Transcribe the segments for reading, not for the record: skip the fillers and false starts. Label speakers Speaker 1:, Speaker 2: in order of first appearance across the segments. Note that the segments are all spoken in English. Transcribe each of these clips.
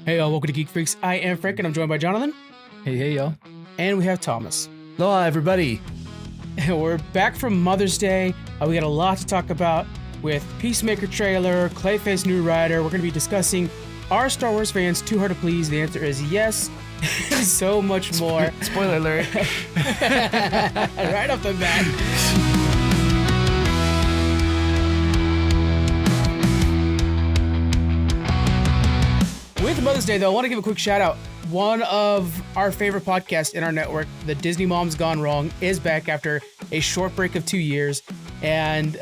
Speaker 1: Hey y'all, welcome to Geek Freaks. I am Frank and I'm joined by Jonathan.
Speaker 2: Hey y'all.
Speaker 1: And we have Thomas.
Speaker 3: Hello everybody.
Speaker 1: We're back from Mother's Day. We got a lot to talk about with Peacemaker trailer, Clayface new writer. We're going to be discussing, are Star Wars fans too hard to please? The answer is yes. And so much more.
Speaker 3: Spoiler alert.
Speaker 1: Right off the bat. With Mother's Day, though, I want to give a quick shout out. One of our favorite podcasts in our network, the Disney Moms Gone Wrong, is back after a short break of 2 years. And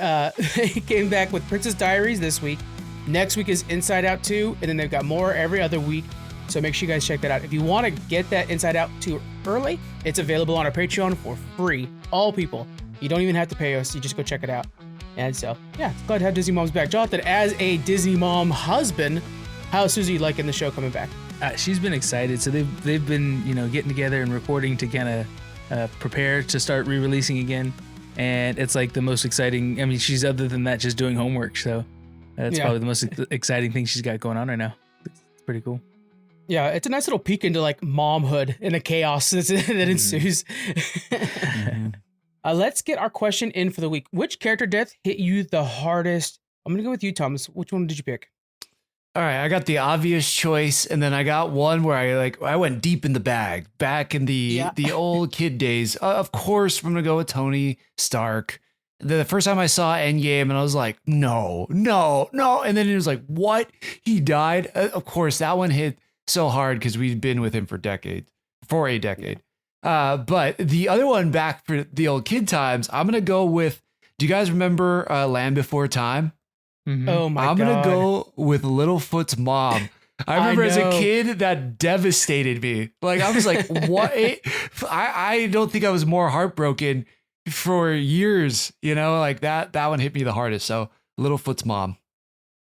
Speaker 1: they came back with Princess Diaries this week. Next week is Inside Out 2, and then they've got more every other week. So make sure you guys check that out. If you want to get that Inside Out 2 early, it's available on our Patreon for free. All people. You don't even have to pay us. You just go check it out. And so, yeah, glad to have Disney Moms back. Jonathan, as a Disney Mom husband, how's Susie liking the show coming back?
Speaker 2: She's been excited. So they've been, getting together and recording to kind of prepare to start re-releasing again. And it's like the most exciting. I mean, she's other than that just doing homework. So that's probably the most exciting thing she's got going on right now. It's pretty cool.
Speaker 1: Yeah, it's a nice little peek into like momhood and the chaos that ensues. Let's get our question in for the week. Which character death hit you the hardest? I'm going to go with you, Thomas. Which one did you pick?
Speaker 3: All right, I got the obvious choice, and then I got one where I went deep in the bag, back in the old kid days. Of course, I'm gonna go with Tony Stark. The first time I saw Endgame, and I was like, no, and then it was like, what? He died? Of course, that one hit so hard because we'd been with him for a decade. But the other one, back for the old kid times, I'm gonna go with. Do you guys remember Land Before Time?
Speaker 1: Mm-hmm. Oh my God.
Speaker 3: I'm going to go with Littlefoot's mom. I remember as a kid that devastated me. Like, I was like, what? I don't think I was more heartbroken for years, like that one hit me the hardest. So Littlefoot's mom.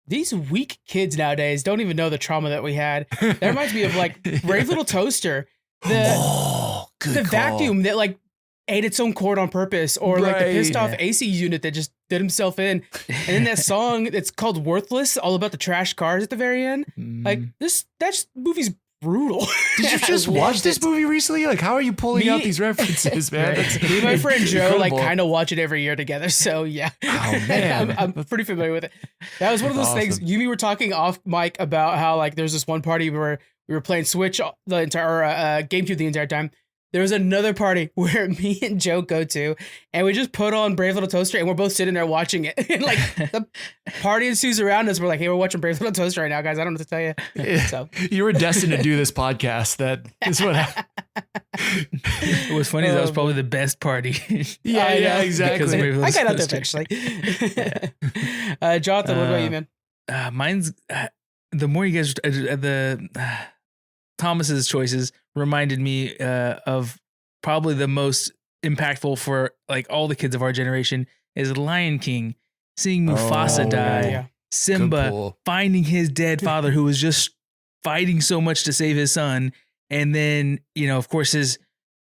Speaker 1: These weak kids nowadays don't even know the trauma that we had. That reminds me of like Brave Little Toaster. The vacuum that like ate its own cord on purpose, or like the pissed off AC unit that just did himself in. And then that song, it's called Worthless, all about the trash cars at the very end. Like that movie's brutal.
Speaker 3: Did you just watch this movie recently? Like, how are you pulling out these references, man?
Speaker 1: Me and my friend Joe like kind of watch it every year together. So yeah,
Speaker 3: oh man,
Speaker 1: I'm pretty familiar with it. That was one of those things. You and me were talking off mic about how like there's this one party where we were playing Switch the entire GameCube the entire time. There was another party where me and Joe go to, and we just put on Brave Little Toaster, and we're both sitting there watching it. And like the party ensues around us. We're like, hey, we're watching Brave Little Toaster right now, guys. I don't know what to tell you. So
Speaker 3: you were destined to do this podcast. That is what happened.
Speaker 2: What's funny is that was probably the best party.
Speaker 3: Yeah, exactly.
Speaker 1: I got out there eventually. Jonathan, what about you, man?
Speaker 2: Mine's the more you guys Thomas's choices reminded me of probably the most impactful for like all the kids of our generation is Lion King. Seeing Mufasa die, Simba finding his dead father who was just fighting so much to save his son, and then of course his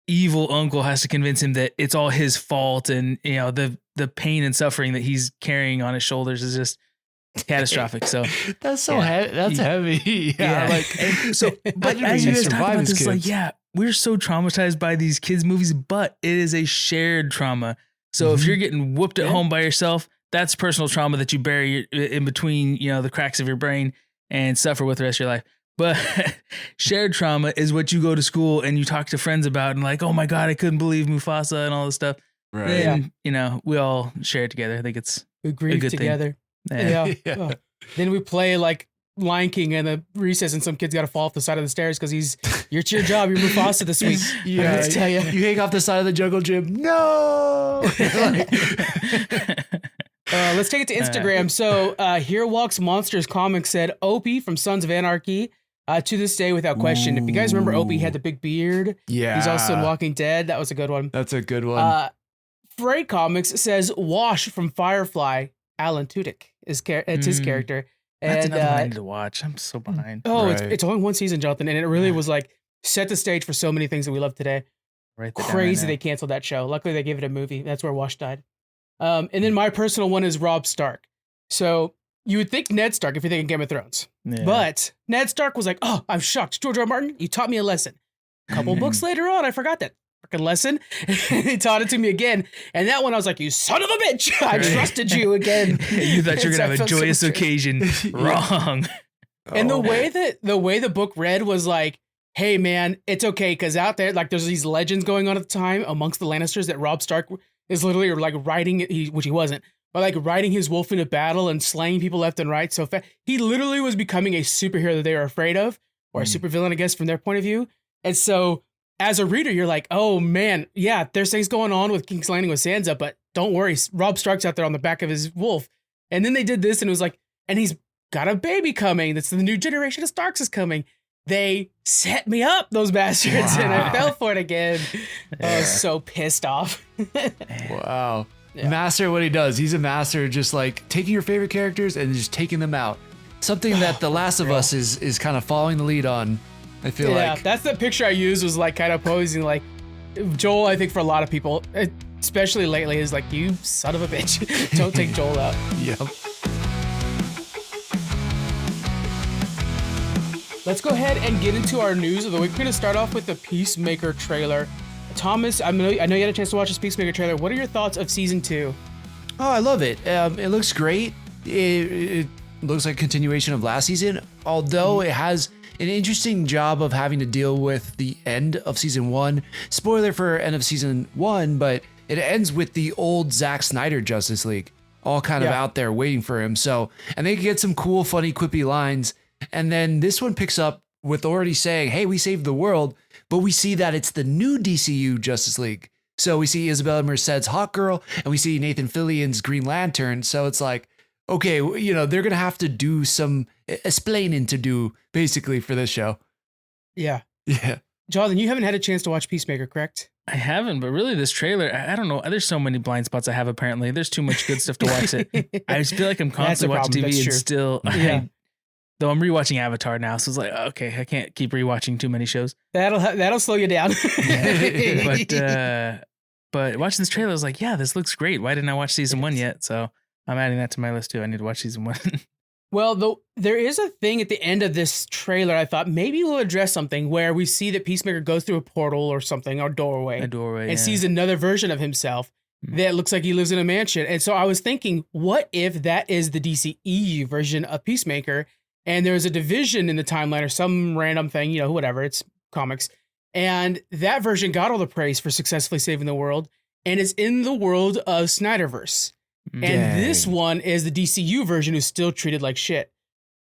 Speaker 2: evil uncle has to convince him that it's all his fault, and the pain and suffering that he's carrying on his shoulders is just catastrophic. So
Speaker 3: that's so heavy. That's heavy.
Speaker 2: But as you guys talk about this, like, we're so traumatized by these kids' movies, but it is a shared trauma. So if you're getting whooped at home by yourself, that's personal trauma that you bury in between, the cracks of your brain and suffer with the rest of your life. But shared trauma is what you go to school and you talk to friends about and like, oh my God, I couldn't believe Mufasa and all this stuff. Right. Then, we all share it together. I think it's
Speaker 1: we grieve together. Yeah. Oh. Then we play like Lion King in the recess, and some kid's got to fall off the side of the stairs because it's your job. You're Mufasa this week.
Speaker 3: Let's tell you. You hang off the side of the jungle gym. No.
Speaker 1: Let's take it to Instagram. So Here Walks Monsters Comics said Opie from Sons of Anarchy. To this day, without question. If you guys remember, Opie had the big beard.
Speaker 3: Yeah.
Speaker 1: He's also in Walking Dead. That was a good one.
Speaker 3: That's a good one.
Speaker 1: Frey Comics says Wash from Firefly. Alan Tudyk is it's his character.
Speaker 2: That's another one I need to watch. I'm so behind.
Speaker 1: Oh, it's only one season, Jonathan, and it really was like set the stage for so many things that we love today. Crazy they canceled that show. Luckily, they gave it a movie. That's where Wash died. And then my personal one is Robb Stark. So you would think Ned Stark if you're thinking Game of Thrones.
Speaker 2: Yeah.
Speaker 1: But Ned Stark was like, oh, I'm shocked. George R. R. Martin, you taught me a lesson. A couple books later on, I forgot that freaking lesson. He taught it to me again. And that one, I was like, you son of a bitch. I trusted you again.
Speaker 2: You thought you were going to have a joyous occasion. Wrong.
Speaker 1: And the way the book read was like, hey, man, it's okay. Because out there, like, there's these legends going on at the time amongst the Lannisters that Robb Stark is literally like riding, which he wasn't, but like riding his wolf into battle and slaying people left and right. So he literally was becoming a superhero that they were afraid of, or a supervillain, I guess, from their point of view. And so as a reader, you're like, oh, man, yeah, there's things going on with King's Landing with Sansa, but don't worry. Robb Stark's out there on the back of his wolf. And then they did this and it was like, and he's got a baby coming. That's the new generation of Starks is coming. They set me up, those bastards, and I fell for it again. I was so pissed off.
Speaker 3: Wow.
Speaker 1: Yeah.
Speaker 3: Master what he does. He's a master just like taking your favorite characters and just taking them out. Something that The Last of Us is kind of following the lead on. I feel like.
Speaker 1: That's the picture I used, was like kind of posing like Joel, I think for a lot of people, especially lately, is like, you son of a bitch. Don't take Joel out.
Speaker 3: Yep.
Speaker 1: Let's go ahead and get into our news of the week. We're going to start off with the Peacemaker trailer. Thomas, I know you had a chance to watch this Peacemaker trailer. What are your thoughts of season 2?
Speaker 3: Oh, I love it. It looks great. It looks like a continuation of last season, although it has an interesting job of having to deal with the end of season 1. Spoiler for end of season 1, but it ends with the old Zack Snyder Justice League all kind of out there waiting for him. So, and they get some cool, funny, quippy lines. And then this one picks up with already saying, hey, we saved the world, but we see that it's the new DCU Justice League. So we see Isabella Merced's Hawkgirl and we see Nathan Fillion's Green Lantern. So it's like, okay, you know, they're going to have to do some explaining to do basically for this show.
Speaker 1: Yeah.
Speaker 3: Yeah.
Speaker 1: Jonathan, you haven't had a chance to watch Peacemaker, correct?
Speaker 2: I haven't, but really this trailer, I don't know. There's so many blind spots I have apparently. There's too much good stuff to watch it. I just feel like I'm constantly watching TV and still...
Speaker 1: Yeah.
Speaker 2: Though I'm rewatching Avatar now, so it's like, okay, I can't keep rewatching too many shows.
Speaker 1: That'll slow you down.
Speaker 2: But watching this trailer, I was like, yeah, this looks great. Why didn't I watch season 1 yet? So I'm adding that to my list too. I need to watch season 1.
Speaker 1: Well, there is a thing at the end of this trailer. I thought maybe we'll address something where we see that Peacemaker goes through a portal or something, or doorway, and sees another version of himself that looks like he lives in a mansion. And so I was thinking, what if that is the DCEU version of Peacemaker? And there's a division in the timeline or some random thing, you know, whatever, it's comics. And that version got all the praise for successfully saving the world and is in the world of Snyderverse.
Speaker 3: Dang.
Speaker 1: And this one is the DCU version who's still treated like shit.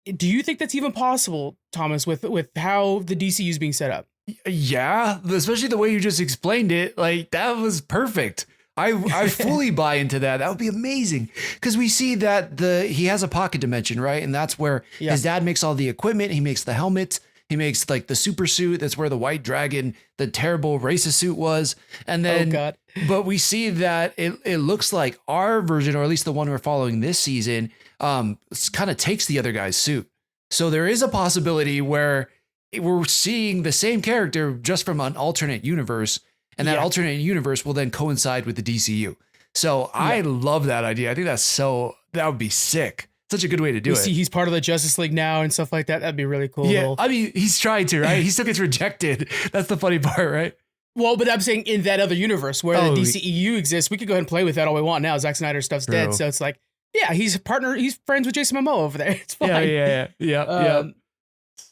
Speaker 1: Do you think that's even possible, Thomas, with how the DCU is being set up?
Speaker 3: Yeah, especially the way you just explained it. Like, that was perfect. I fully buy into that. That would be amazing. Because we see that he has a pocket dimension, right? And that's where his dad makes all the equipment. He makes the helmet. He makes like the super suit. That's where the white dragon, the terrible racist suit was. And then, but we see that it looks like our version, or at least the one we're following this season, kind of takes the other guy's suit. So there is a possibility where we're seeing the same character just from an alternate universe. And that alternate universe will then coincide with the DCU. So I love that idea. I think that would be sick. Such a good way to do it.
Speaker 1: See, he's part of the Justice League now and stuff like that. That'd be really cool.
Speaker 3: Yeah, I mean, he's trying to, right? He still gets rejected. That's the funny part, right?
Speaker 1: Well, but I'm saying in that other universe where the DCEU exists, we could go ahead and play with that all we want now. Zack Snyder stuff's dead. So it's like, yeah, he's friends with Jason Momoa over there. It's fine.
Speaker 3: Yeah.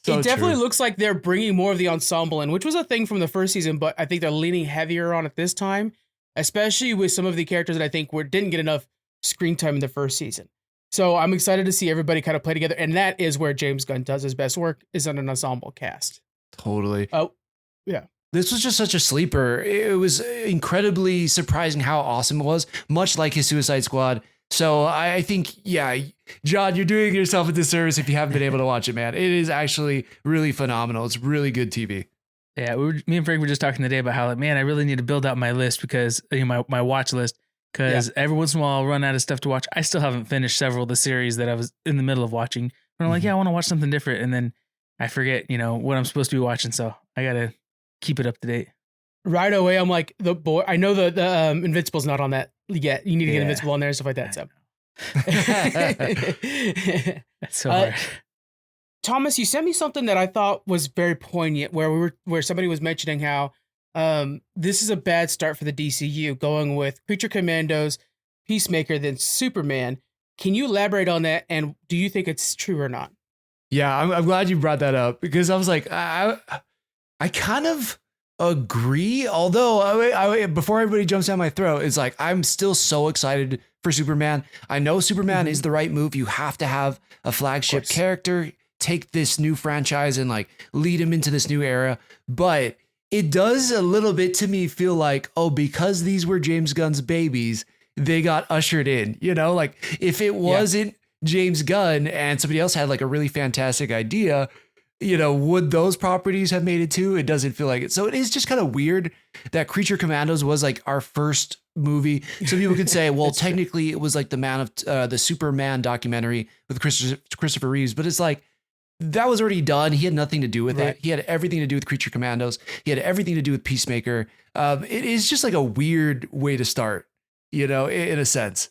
Speaker 1: So it definitely looks like they're bringing more of the ensemble in, which was a thing from the first season, but I think they're leaning heavier on it this time, especially with some of the characters that I think didn't get enough screen time in the first season. So I'm excited to see everybody kind of play together, and that is where James Gunn does his best work, is on an ensemble cast.
Speaker 3: Totally.
Speaker 1: Oh, yeah.
Speaker 3: This was just such a sleeper. It was incredibly surprising how awesome it was, much like his Suicide Squad. So I think, yeah, John, you're doing yourself a disservice if you haven't been able to watch it, man. It is actually really phenomenal. It's really good TV.
Speaker 2: Yeah, me and Frank were just talking today about how, like, man, I really need to build out my list because my watch list, because every once in a while I'll run out of stuff to watch. I still haven't finished several of the series that I was in the middle of watching. But I'm like, yeah, I want to watch something different, and then I forget, what I'm supposed to be watching. So I gotta keep it up to date.
Speaker 1: Right away, I'm like, I know the Invincible's not on that yet. You need to get Invincible on there and stuff like that. So
Speaker 2: That's so hard.
Speaker 1: Thomas, you sent me something that I thought was very poignant, where somebody was mentioning how this is a bad start for the DCU, going with Creature Commandos, Peacemaker, then Superman. Can you elaborate on that? And do you think it's true or not?
Speaker 3: Yeah, I'm glad you brought that up because I was like, I kind of agree. Although I before everybody jumps down my throat, it's like I'm still so excited for Superman. I know Superman is the right move. You have to have a flagship character, take this new franchise and like lead him into this new era. But it does a little bit to me feel like, oh, because these were James Gunn's babies, they got ushered in. You know, like if it wasn't James Gunn and somebody else had like a really fantastic idea, you know, would those properties have made it too? It doesn't feel like it. So it is just kind of weird that Creature Commandos was like our first movie. Some people could say, well, technically it was like the Superman documentary with Christopher Reeves, but it's like, that was already done. He had nothing to do with it. He had everything to do with Creature Commandos. He had everything to do with Peacemaker. It is just like a weird way to start, you know, in a sense.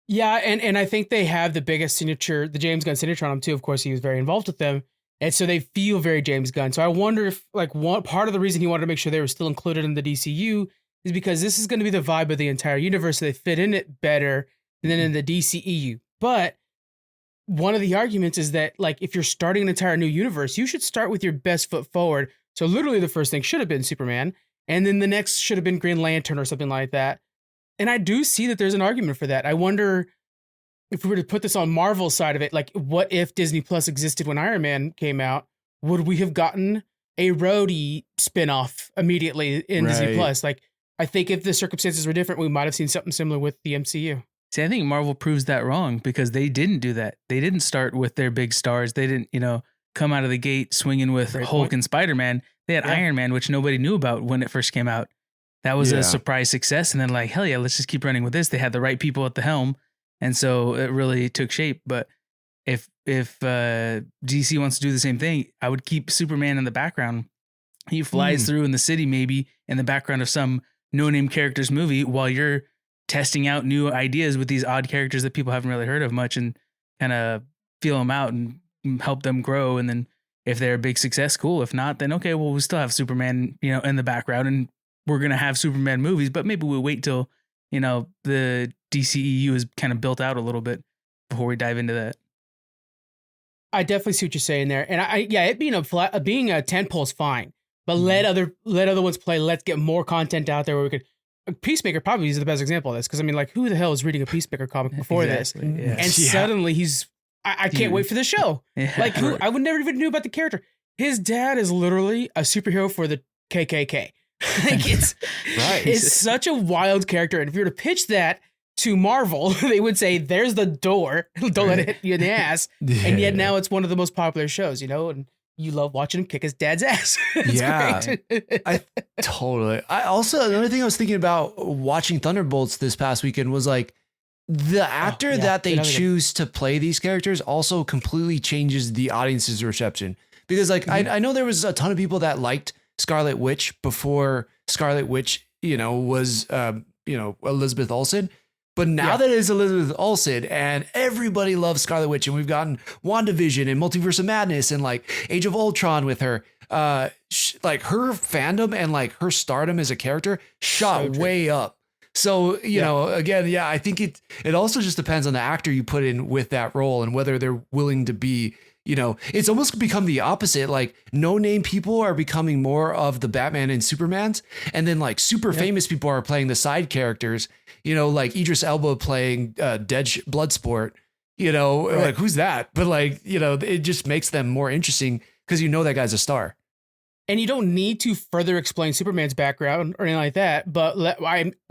Speaker 1: Yeah, and I think they have the biggest signature, the James Gunn signature on them too. Of course, he was very involved with them. And so they feel very James Gunn. So I wonder if like one part of the reason he wanted to make sure they were still included in the DCU is because this is going to be the vibe of the entire universe. So they fit in it better than in the DCEU. But one of the arguments is that like if you're starting an entire new universe, you should start with your best foot forward. So literally the first thing should have been Superman, and then the next should have been Green Lantern or something like that. And I do see that there's an argument for that. I wonder if we were to put this on Marvel's side of it, like what if Disney Plus existed when Iron Man came out? Would we have gotten a Rhodey spinoff immediately in Disney Plus? Like, I think if the circumstances were different, we might have seen something similar with the MCU.
Speaker 2: See, I think Marvel proves that wrong because they didn't do that. They didn't start with their big stars. They didn't, come out of the gate swinging with Hulk and Spider-Man. They had Iron Man, which nobody knew about when it first came out. That was a surprise success. And then like, hell yeah, let's just keep running with this. They had the right people at the helm. And so it really took shape. But if DC wants to do the same thing, I would keep Superman in the background. He flies through in the city, maybe in the background of some no-name character's movie while you're testing out new ideas with these odd characters that people haven't really heard of much and kind of feel them out and help them grow. And then if they're a big success, cool. If not, then okay, well, we still have Superman, in the background and we're going to have Superman movies, but maybe we'll wait till, the DCEU is kind of built out a little bit before we dive into that.
Speaker 1: I definitely see what you're saying there. And it being a tentpole is fine, but let other ones play. Let's get more content out there where we could. Peacemaker probably is the best example of this. Cause I mean, like who the hell is reading a Peacemaker comic before this? Yeah. And suddenly he's, I can't wait for the show. Yeah. Like I would never even knew about the character. His dad is literally a superhero for the KKK. Like it's such a wild character. And if you were to pitch that to Marvel, they would say, there's the door. Don't let it hit you in the ass. Yeah. And yet now it's one of the most popular shows, and you love watching him kick his dad's ass. Great.
Speaker 3: I totally. I also, another thing I was thinking about watching Thunderbolts this past weekend was like the actor that they choose to play these characters also completely changes the audience's reception. Because like, I know there was a ton of people that liked Scarlet Witch before Scarlet Witch, was, Elizabeth Olsen. But now that it's Elizabeth Olsen and everybody loves Scarlet Witch and we've gotten WandaVision and Multiverse of Madness and like Age of Ultron with her, like her fandom and like her stardom as a character shot way up. So, again, I think it also just depends on the actor you put in with that role and whether they're willing to be, it's almost become the opposite. Like no name people are becoming more of the Batman and Supermans. And then like super famous people are playing the side characters, like Idris Elba playing Bloodsport, like who's that? But like, it just makes them more interesting because that guy's a star.
Speaker 1: And you don't need to further explain Superman's background or anything like that. But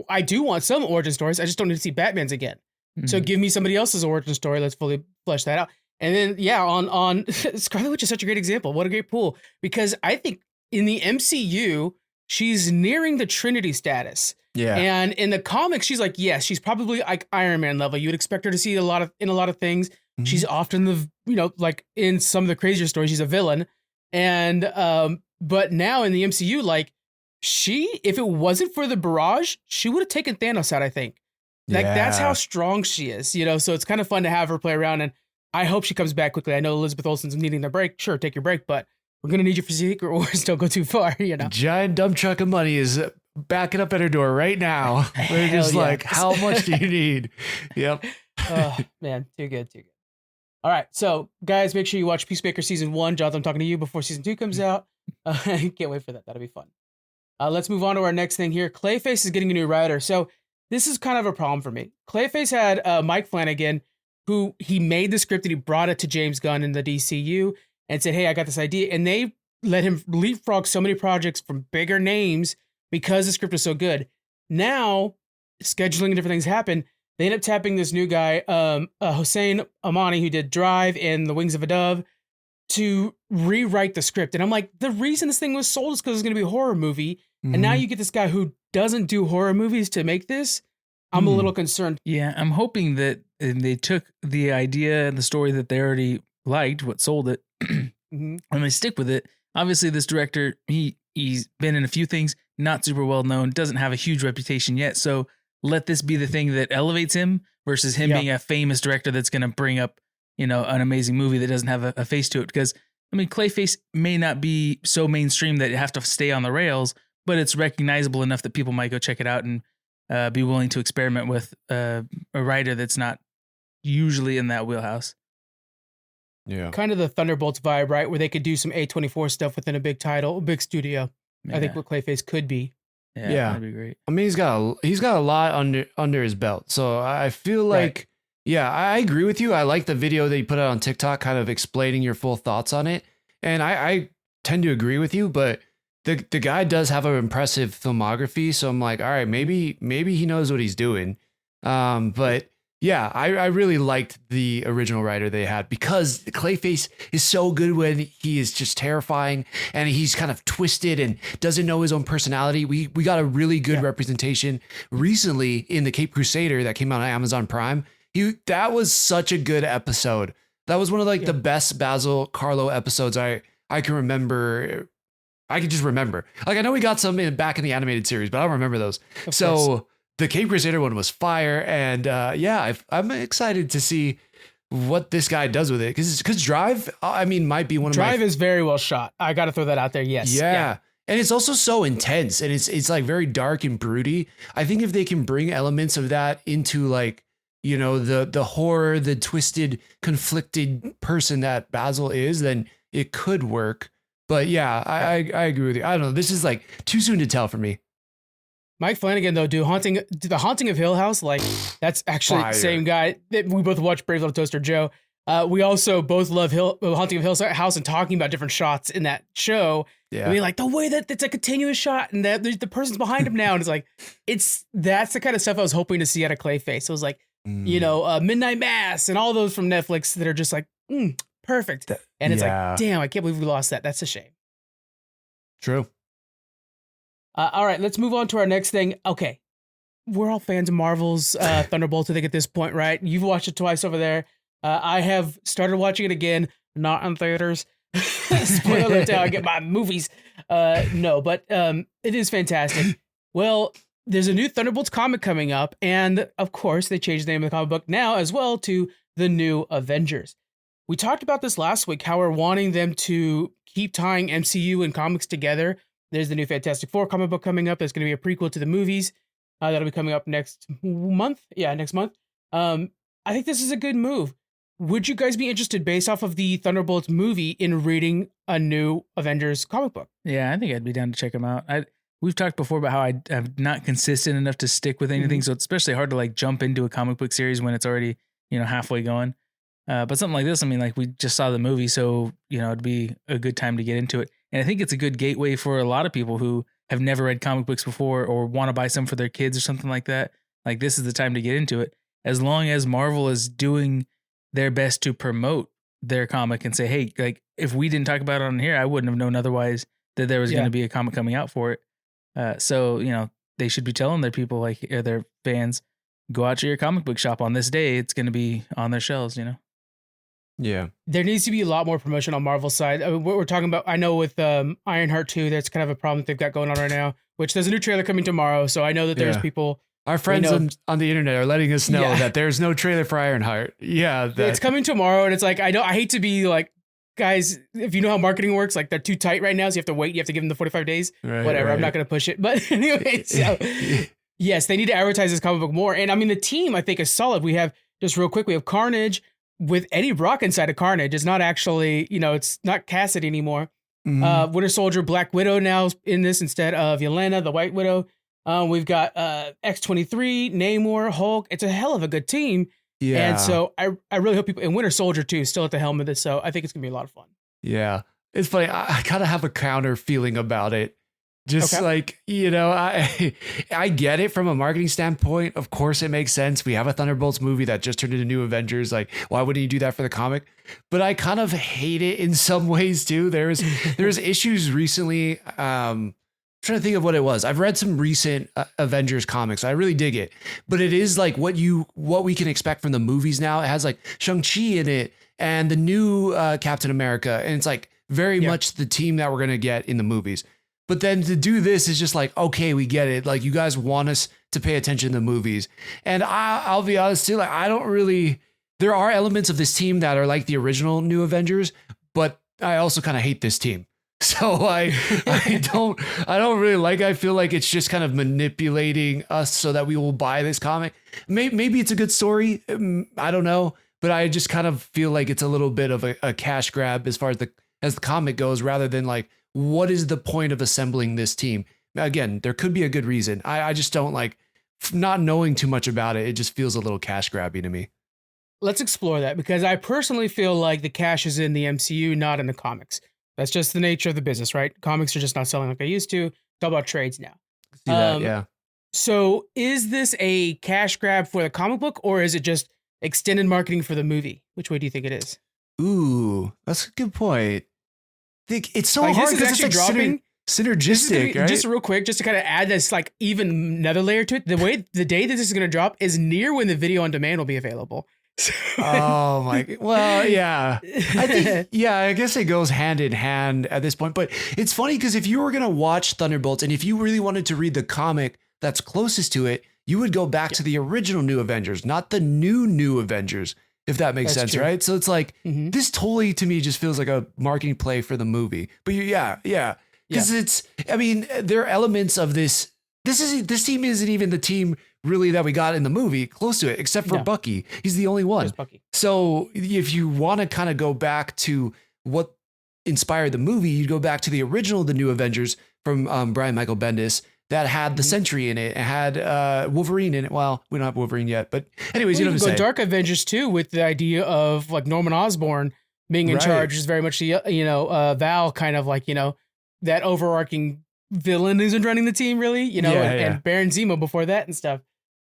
Speaker 1: I do want some origin stories. I just don't need to see Batman's again. Mm-hmm. So give me somebody else's origin story. Let's fully flesh that out. And then, on Scarlet Witch is such a great example. What a great pool. Because I think in the MCU, she's nearing the Trinity status. Yeah. And in the comics, she's like, yes, she's probably like Iron Man level. You would expect her to see in a lot of things. Mm-hmm. She's often like in some of the crazier stories, she's a villain. And, but now in the MCU, like if it wasn't for the barrage, she would have taken Thanos out, I think. Like that's how strong she is, you know. So it's kind of fun to have her play around, and I hope she comes back quickly. I know Elizabeth Olsen's needing their break. Sure, take your break, but we're gonna need you for Secret Wars. Don't go too far, you know.
Speaker 3: Giant dump truck of money is backing up at her door right now. We're just like, how much do you need? Yep.
Speaker 1: Oh man, too good. All right, so guys, make sure you watch Peacemaker season 1. Jonathan, I'm talking to you before season 2 comes out. I can't wait for that. That'll be fun. Let's move on to our next thing here. Clayface is getting a new writer. So this is kind of a problem for me. Clayface had Mike Flanagan, who he made the script and he brought it to James Gunn in the DCU and said, hey, I got this idea. And they let him leapfrog so many projects from bigger names because the script was so good. Now, scheduling and different things happen. They end up tapping this new guy, Hossein Amani, who did Drive and The Wings of a Dove, to rewrite the script. And I'm like, the reason this thing was sold is because it's going to be a horror movie. Mm-hmm. And now you get this guy who doesn't do horror movies to make this. I'm a little concerned.
Speaker 2: Yeah, I'm hoping that they took the idea and the story that they already liked, what sold it, and they stick with it. Obviously, this director, he's been in a few things, not super well known, doesn't have a huge reputation yet. So let this be the thing that elevates him versus him being a famous director that's going to bring up, you know, an amazing movie that doesn't have a face to it. Because, I mean, Clayface may not be so mainstream that it have to stay on the rails, but it's recognizable enough that people might go check it out and be willing to experiment with a writer that's not usually in that wheelhouse.
Speaker 3: Yeah.
Speaker 1: Kind of the Thunderbolts vibe, right? Where they could do some A24 stuff within a big title, a big studio. Yeah. I think what Clayface could be.
Speaker 2: Yeah, that'd be great.
Speaker 3: I mean, he's got a lot under his belt. So I feel like, I agree with you. I like the video that you put out on TikTok, kind of explaining your full thoughts on it. And I tend to agree with you, but the guy does have an impressive filmography. So I'm like, all right, maybe he knows what he's doing. But yeah, I really liked the original writer they had because Clayface is so good when he is just terrifying and he's kind of twisted and doesn't know his own personality. We got a really good representation recently in the Cape Crusader that came out on Amazon Prime. That was such a good episode. That was one of like the best Basil Carlo episodes I can remember. I can just remember. Like, I know we got some back in the animated series, but I don't remember those. Of course. The Cape Crusader one was fire. And I'm excited to see what this guy does with it. Because Drive, I mean, might be one of
Speaker 1: Drive is very well shot. I got to throw that out there. Yes.
Speaker 3: Yeah. And it's also so intense and it's like very dark and broody. I think if they can bring elements of that into like, you know, the horror, the twisted, conflicted person that Basil is, then it could work. But yeah, I agree with you. I don't know. This is like too soon to tell for me.
Speaker 1: Mike Flanagan, though, do the Haunting of Hill House. Like, that's actually the same guy that we both watched Brave Little Toaster Joe. We also both love Haunting of Hill House and talking about different shots in that show. Yeah. I mean, like the way that it's a continuous shot and that the person's behind him now. And it's like, that's the kind of stuff I was hoping to see out of Clayface. It was like, you know, Midnight Mass and all those from Netflix that are just like, perfect. And it's like, damn, I can't believe we lost that. That's a shame.
Speaker 3: True.
Speaker 1: All right, let's move on to our next thing. Okay, we're all fans of Marvel's Thunderbolts, I think, at this point, right? You've watched it twice over there. I have started watching it again, not in theaters. Spoiler alert, I get my movies. No, but it is fantastic. Well, there's a new Thunderbolts comic coming up, and of course, they changed the name of the comic book now as well to The New Avengers. We talked about this last week, how we're wanting them to keep tying MCU and comics together. There's the new Fantastic Four comic book coming up. There's going to be a prequel to the movies that'll be coming up next month. Yeah, next month. I think this is a good move. Would you guys be interested, based off of the Thunderbolts movie, in reading a new Avengers comic book?
Speaker 2: Yeah, I think I'd be down to check them out. We've talked before about how I'm not consistent enough to stick with anything, so it's especially hard to like jump into a comic book series when it's already, you know, halfway going. But something like this, I mean, like we just saw the movie, so, you know, it'd be a good time to get into it. And I think it's a good gateway for a lot of people who have never read comic books before or want to buy some for their kids or something like that. Like, this is the time to get into it. As long as Marvel is doing their best to promote their comic and say, hey, like, if we didn't talk about it on here, I wouldn't have known otherwise that there was going to be a comic coming out for it. So, you know, they should be telling their people, like, or their fans, go out to your comic book shop on this day. It's going to be on their shelves, you know?
Speaker 3: Yeah.
Speaker 1: There needs to be a lot more promotion on Marvel's side. I mean, what we're talking about, I know with Ironheart 2, that's kind of a problem that they've got going on right now, which there's a new trailer coming tomorrow. So I know that there's people
Speaker 3: Our friends on the internet are letting us know that there's no trailer for Ironheart. Yeah.
Speaker 1: It's coming tomorrow. And it's like, I hate to be like, guys, if you know how marketing works, like they're too tight right now. So you have to wait. You have to give them the 45 days. Whatever. Right. I'm not going to push it. But anyway, so yes, they need to advertise this comic book more. And I mean, the team I think is solid. We have, just real quick, we have Carnage with Eddie Brock inside of Carnage. It's not actually, it's not Cassidy anymore. Winter Soldier, Black Widow now in this instead of Yelena, the White Widow. We've got X-23, Namor, Hulk. It's a hell of a good team. Yeah. And so I really hope people, and Winter Soldier too, is still at the helm of this. So I think it's going to be a lot of fun.
Speaker 3: Yeah. It's funny. I kind of have a counter feeling about it. Just like, I get it from a marketing standpoint. Of course, it makes sense. We have a Thunderbolts movie that just turned into New Avengers. Like, why wouldn't you do that for the comic? But I kind of hate it in some ways too. There's issues recently. Trying to think of what it was. I've read some recent Avengers comics. I really dig it, but it is like what we can expect from the movies now. It has like Shang-Chi in it and the new Captain America. And it's like very much the team that we're going to get in the movies. But then to do this is just like, okay, we get it. Like you guys want us to pay attention to the movies. And I'll be honest too, like there are elements of this team that are like the original New Avengers, but I also kind of hate this team. So I don't really like. I feel like it's just kind of manipulating us so that we will buy this comic. Maybe it's a good story. I don't know, but I just kind of feel like it's a little bit of a cash grab as far as the comic goes, rather than like, what is the point of assembling this team? Again, there could be a good reason. I just don't like not knowing too much about it. It just feels a little cash grabby to me.
Speaker 1: Let's explore that, because I personally feel like the cash is in the MCU, not in the comics. That's just the nature of the business, right? Comics are just not selling like they used to. It's all about trades now.
Speaker 3: See that, yeah.
Speaker 1: So is this a cash grab for the comic book, or is it just extended marketing for the movie? Which way do you think it is?
Speaker 3: Ooh, that's a good point. I think it's so hard because it's like
Speaker 1: dropping.
Speaker 3: Synergistic, right?
Speaker 1: Just real quick, just to kind of add this like even another layer to it. The day that this is going to drop is near when the video on demand will be available.
Speaker 3: Oh my, well, yeah, I think, I guess it goes hand in hand at this point, but it's funny because if you were going to watch Thunderbolts and if you really wanted to read the comic that's closest to it, you would go back to the original New Avengers, not the new Avengers, if that makes sense. True. Right. So it's like, this totally to me just feels like a marketing play for the movie, but because it's, I mean, there are elements of this team isn't even the team really that we got in the movie close to it, except for Bucky. He's the only one. So if you want to kind of go back to what inspired the movie, you'd go back to the original, the New Avengers from Brian Michael Bendis that had the Sentry in it. It had Wolverine in it. Well, we don't have Wolverine yet, but anyways, you know what I'm saying.
Speaker 1: Dark Avengers too, with the idea of like Norman Osborn being in charge, is very much the Val kind of like that overarching villain who's been running the team, really, and Baron Zemo before that and stuff.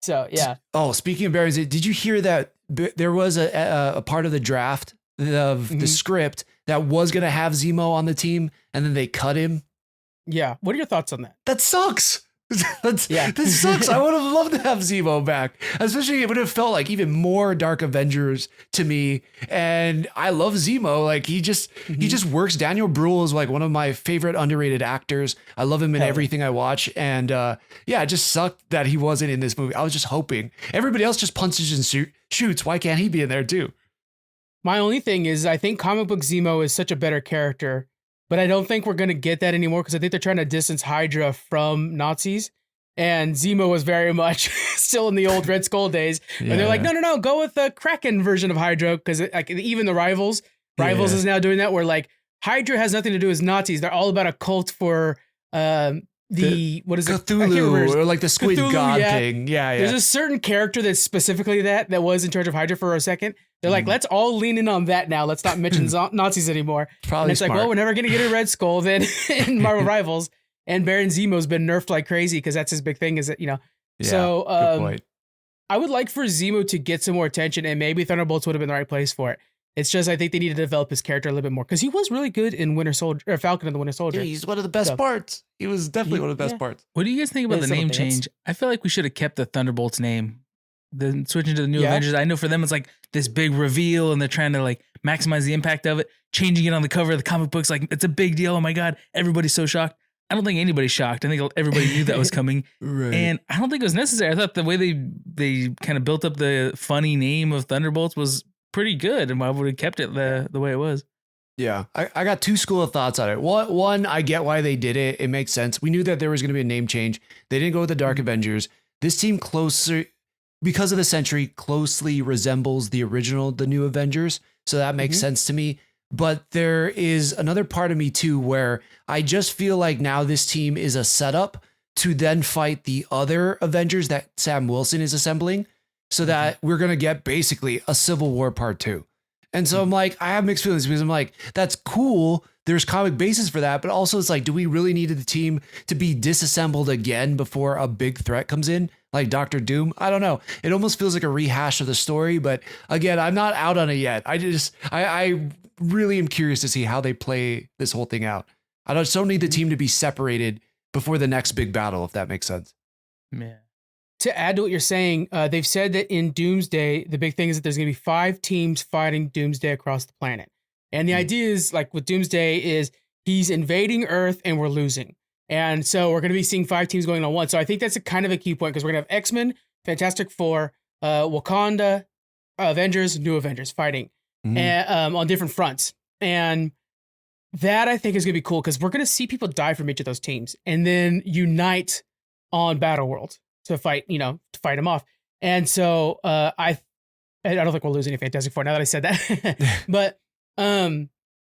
Speaker 1: So, yeah. Oh,
Speaker 3: speaking of Baron Zemo, did you hear that there was a part of the draft of the script that was going to have Zemo on the team and then they cut him?
Speaker 1: Yeah. What are your thoughts on that?
Speaker 3: That sucks. This sucks. I would have loved to have Zemo back, especially it would have felt like even more Dark Avengers to me. And I love Zemo. Like he just works. Daniel Bruhl is like one of my favorite underrated actors. I love him in everything I watch. And it just sucked that he wasn't in this movie. I was just hoping. Everybody else just punches and shoots. Why can't he be in there too?
Speaker 1: My only thing is I think comic book Zemo is such a better character. But I don't think we're going to get that anymore because I think they're trying to distance Hydra from Nazis. And Zemo was very much still in the old Red Skull days. And they're like, no, go with the Kraken version of Hydra. Because like even the Rivals is now doing that, where like Hydra has nothing to do with Nazis. They're all about a cult for what is it?
Speaker 3: Cthulhu, or like the Squid God thing. Yeah.
Speaker 1: There's a certain character that's specifically that was in charge of Hydra for a second. They're like, let's all lean in on that now. Let's not mention Nazis anymore.
Speaker 3: Probably
Speaker 1: and it's
Speaker 3: smart.
Speaker 1: like, well, we're never going to get a Red Skull then in Marvel Rivals. And Baron Zemo's been nerfed like crazy because that's his big thing, is that, So
Speaker 3: good point.
Speaker 1: I would like for Zemo to get some more attention, and maybe Thunderbolts would have been the right place for it. It's just I think they need to develop his character a little bit more because he was really good in Winter Soldier or Falcon and the Winter Soldier.
Speaker 3: Yeah, he's one of the best parts. He was definitely one of the best parts.
Speaker 2: What do you guys think about the name change? I feel like we should have kept the Thunderbolts name. Then switching to the New Avengers. I know for them it's like this big reveal and they're trying to like maximize the impact of it. Changing it on the cover of the comic books, like it's a big deal. Oh my God, everybody's so shocked. I don't think anybody's shocked. I think everybody knew that was coming.
Speaker 3: Right.
Speaker 2: And I don't think it was necessary. I thought the way they kind of built up the funny name of Thunderbolts was pretty good, and I would have kept it the way it was.
Speaker 3: Yeah, I got two school of thoughts on it. One, I get why they did it. It makes sense. We knew that there was going to be a name change. They didn't go with the Dark Avengers. This team closer, because of the century, closely resembles the New Avengers. So that makes sense to me. But there is another part of me too, where I just feel like now this team is a setup to then fight the other Avengers that Sam Wilson is assembling, so that we're going to get basically a Civil War Part 2. And so I'm like, I have mixed feelings because I'm like, that's cool. There's comic basis for that. But also it's like, do we really need the team to be disassembled again before a big threat comes in? Like Doctor Doom? I don't know. It almost feels like a rehash of the story. But again, I'm not out on it yet. I really am curious to see how they play this whole thing out. I just don't need the team to be separated before the next big battle, if that makes sense.
Speaker 2: Yeah.
Speaker 1: To add to what you're saying, they've said that in Doomsday, the big thing is that there's going to be 5 teams fighting Doomsday across the planet. And the idea is, like with Doomsday, is he's invading Earth and we're losing. And so we're going to be seeing 5 teams going on one. So I think that's a kind of a key point, because we're going to have X-Men, Fantastic Four, Wakanda, Avengers, New Avengers fighting and, on different fronts. And that I think is going to be cool, because we're going to see people die from each of those teams and then unite on Battleworld to fight them off. And so I don't think we'll lose any Fantastic Four now that I said that. But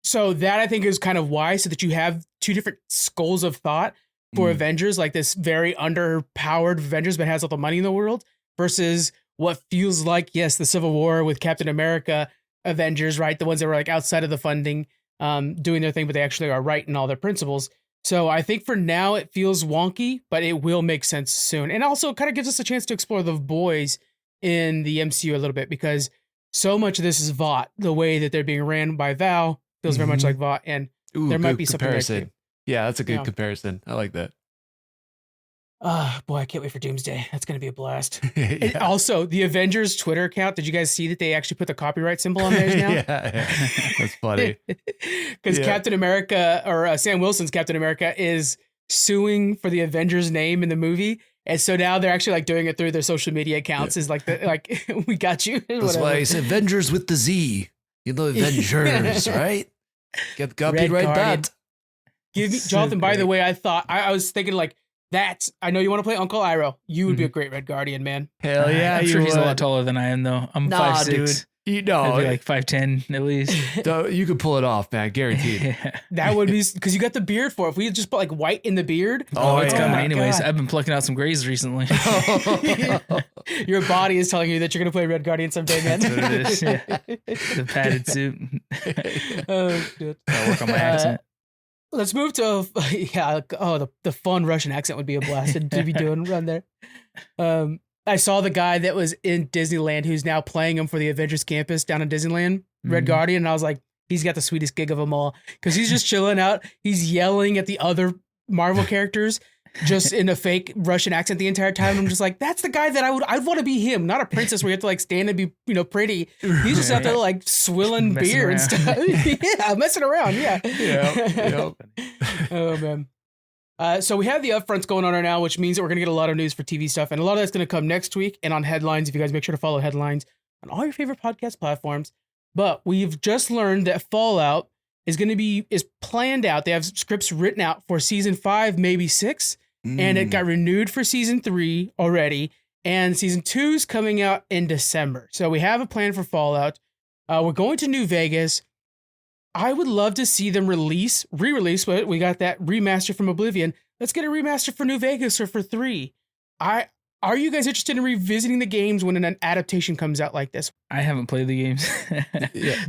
Speaker 1: so that I think is kind of why, so that you have 2 different schools of thought for Avengers, like this very underpowered Avengers but has all the money in the world, versus what feels like, yes, the Civil War with Captain America Avengers, right? The ones that were like outside of the funding, doing their thing, but they actually are right in all their principles. So I think for now it feels wonky, but it will make sense soon. And also it kind of gives us a chance to explore the boys in the MCU a little bit, because so much of this is Vought. The way that they're being ran by Val feels very much like Vought, and there might be something there.
Speaker 3: Yeah, that's a good comparison. I like that.
Speaker 1: Boy, I can't wait for Doomsday. That's going to be a blast. And also, the Avengers Twitter account, did you guys see that they actually put the copyright symbol on theirs now?
Speaker 3: Yeah. That's funny.
Speaker 1: Because Captain America, or Sam Wilson's Captain America, is suing for the Avengers name in the movie. And so now they're actually like doing it through their social media accounts. Is like, we got you.
Speaker 3: That's why it's Avengers with the Z. You know, Avengers, right? Get copyright that.
Speaker 1: Give me, Jonathan, by the way, I was thinking like, I know you want to play Uncle Iroh. You would be a great Red Guardian, man.
Speaker 3: Hell yeah,
Speaker 2: I'm sure he's a lot taller than I am, though. I'm 5'6".
Speaker 3: Dude. You know,
Speaker 2: I'd be like 5'10" at least.
Speaker 3: You could pull it off, man. Guaranteed.
Speaker 2: Yeah.
Speaker 1: That would be, because you got the beard for it. If we just put like white in the beard.
Speaker 2: Oh, it's coming anyways. God. I've been plucking out some grays recently.
Speaker 1: Your body is telling you that you're going to play Red Guardian someday, man.
Speaker 2: That's what it is. Yeah. The padded suit.
Speaker 1: Oh, shit.
Speaker 2: I'll work on my accent.
Speaker 1: Let's move to the fun Russian accent would be a blast to be doing run there. I saw the guy that was in Disneyland who's now playing him for the Avengers campus down in Disneyland, Red Guardian, and I was like, he's got the sweetest gig of them all, because he's just chilling out. He's yelling at the other Marvel characters just in a fake Russian accent the entire time. I'm just like, that's the guy that I'd want to be him, not a princess where you have to like stand and be, pretty. He's just out there like swilling beer and stuff. Yeah, messing around. Yeah.
Speaker 3: Yeah.
Speaker 1: Oh man. So we have the upfronts going on right now, which means that we're going to get a lot of news for TV stuff. And a lot of that's going to come next week and on Headlines. If you guys make sure to follow Headlines on all your favorite podcast platforms. But we've just learned that Fallout is planned out. They have scripts written out for season 5, maybe 6. And it got renewed for season 3 already. And season 2 is coming out in December. So we have a plan for Fallout. We're going to New Vegas. I would love to see them re-release. We got that remaster from Oblivion. Let's get a remaster for New Vegas or for 3. Are you guys interested in revisiting the games when an adaptation comes out like this?
Speaker 2: I haven't played the games.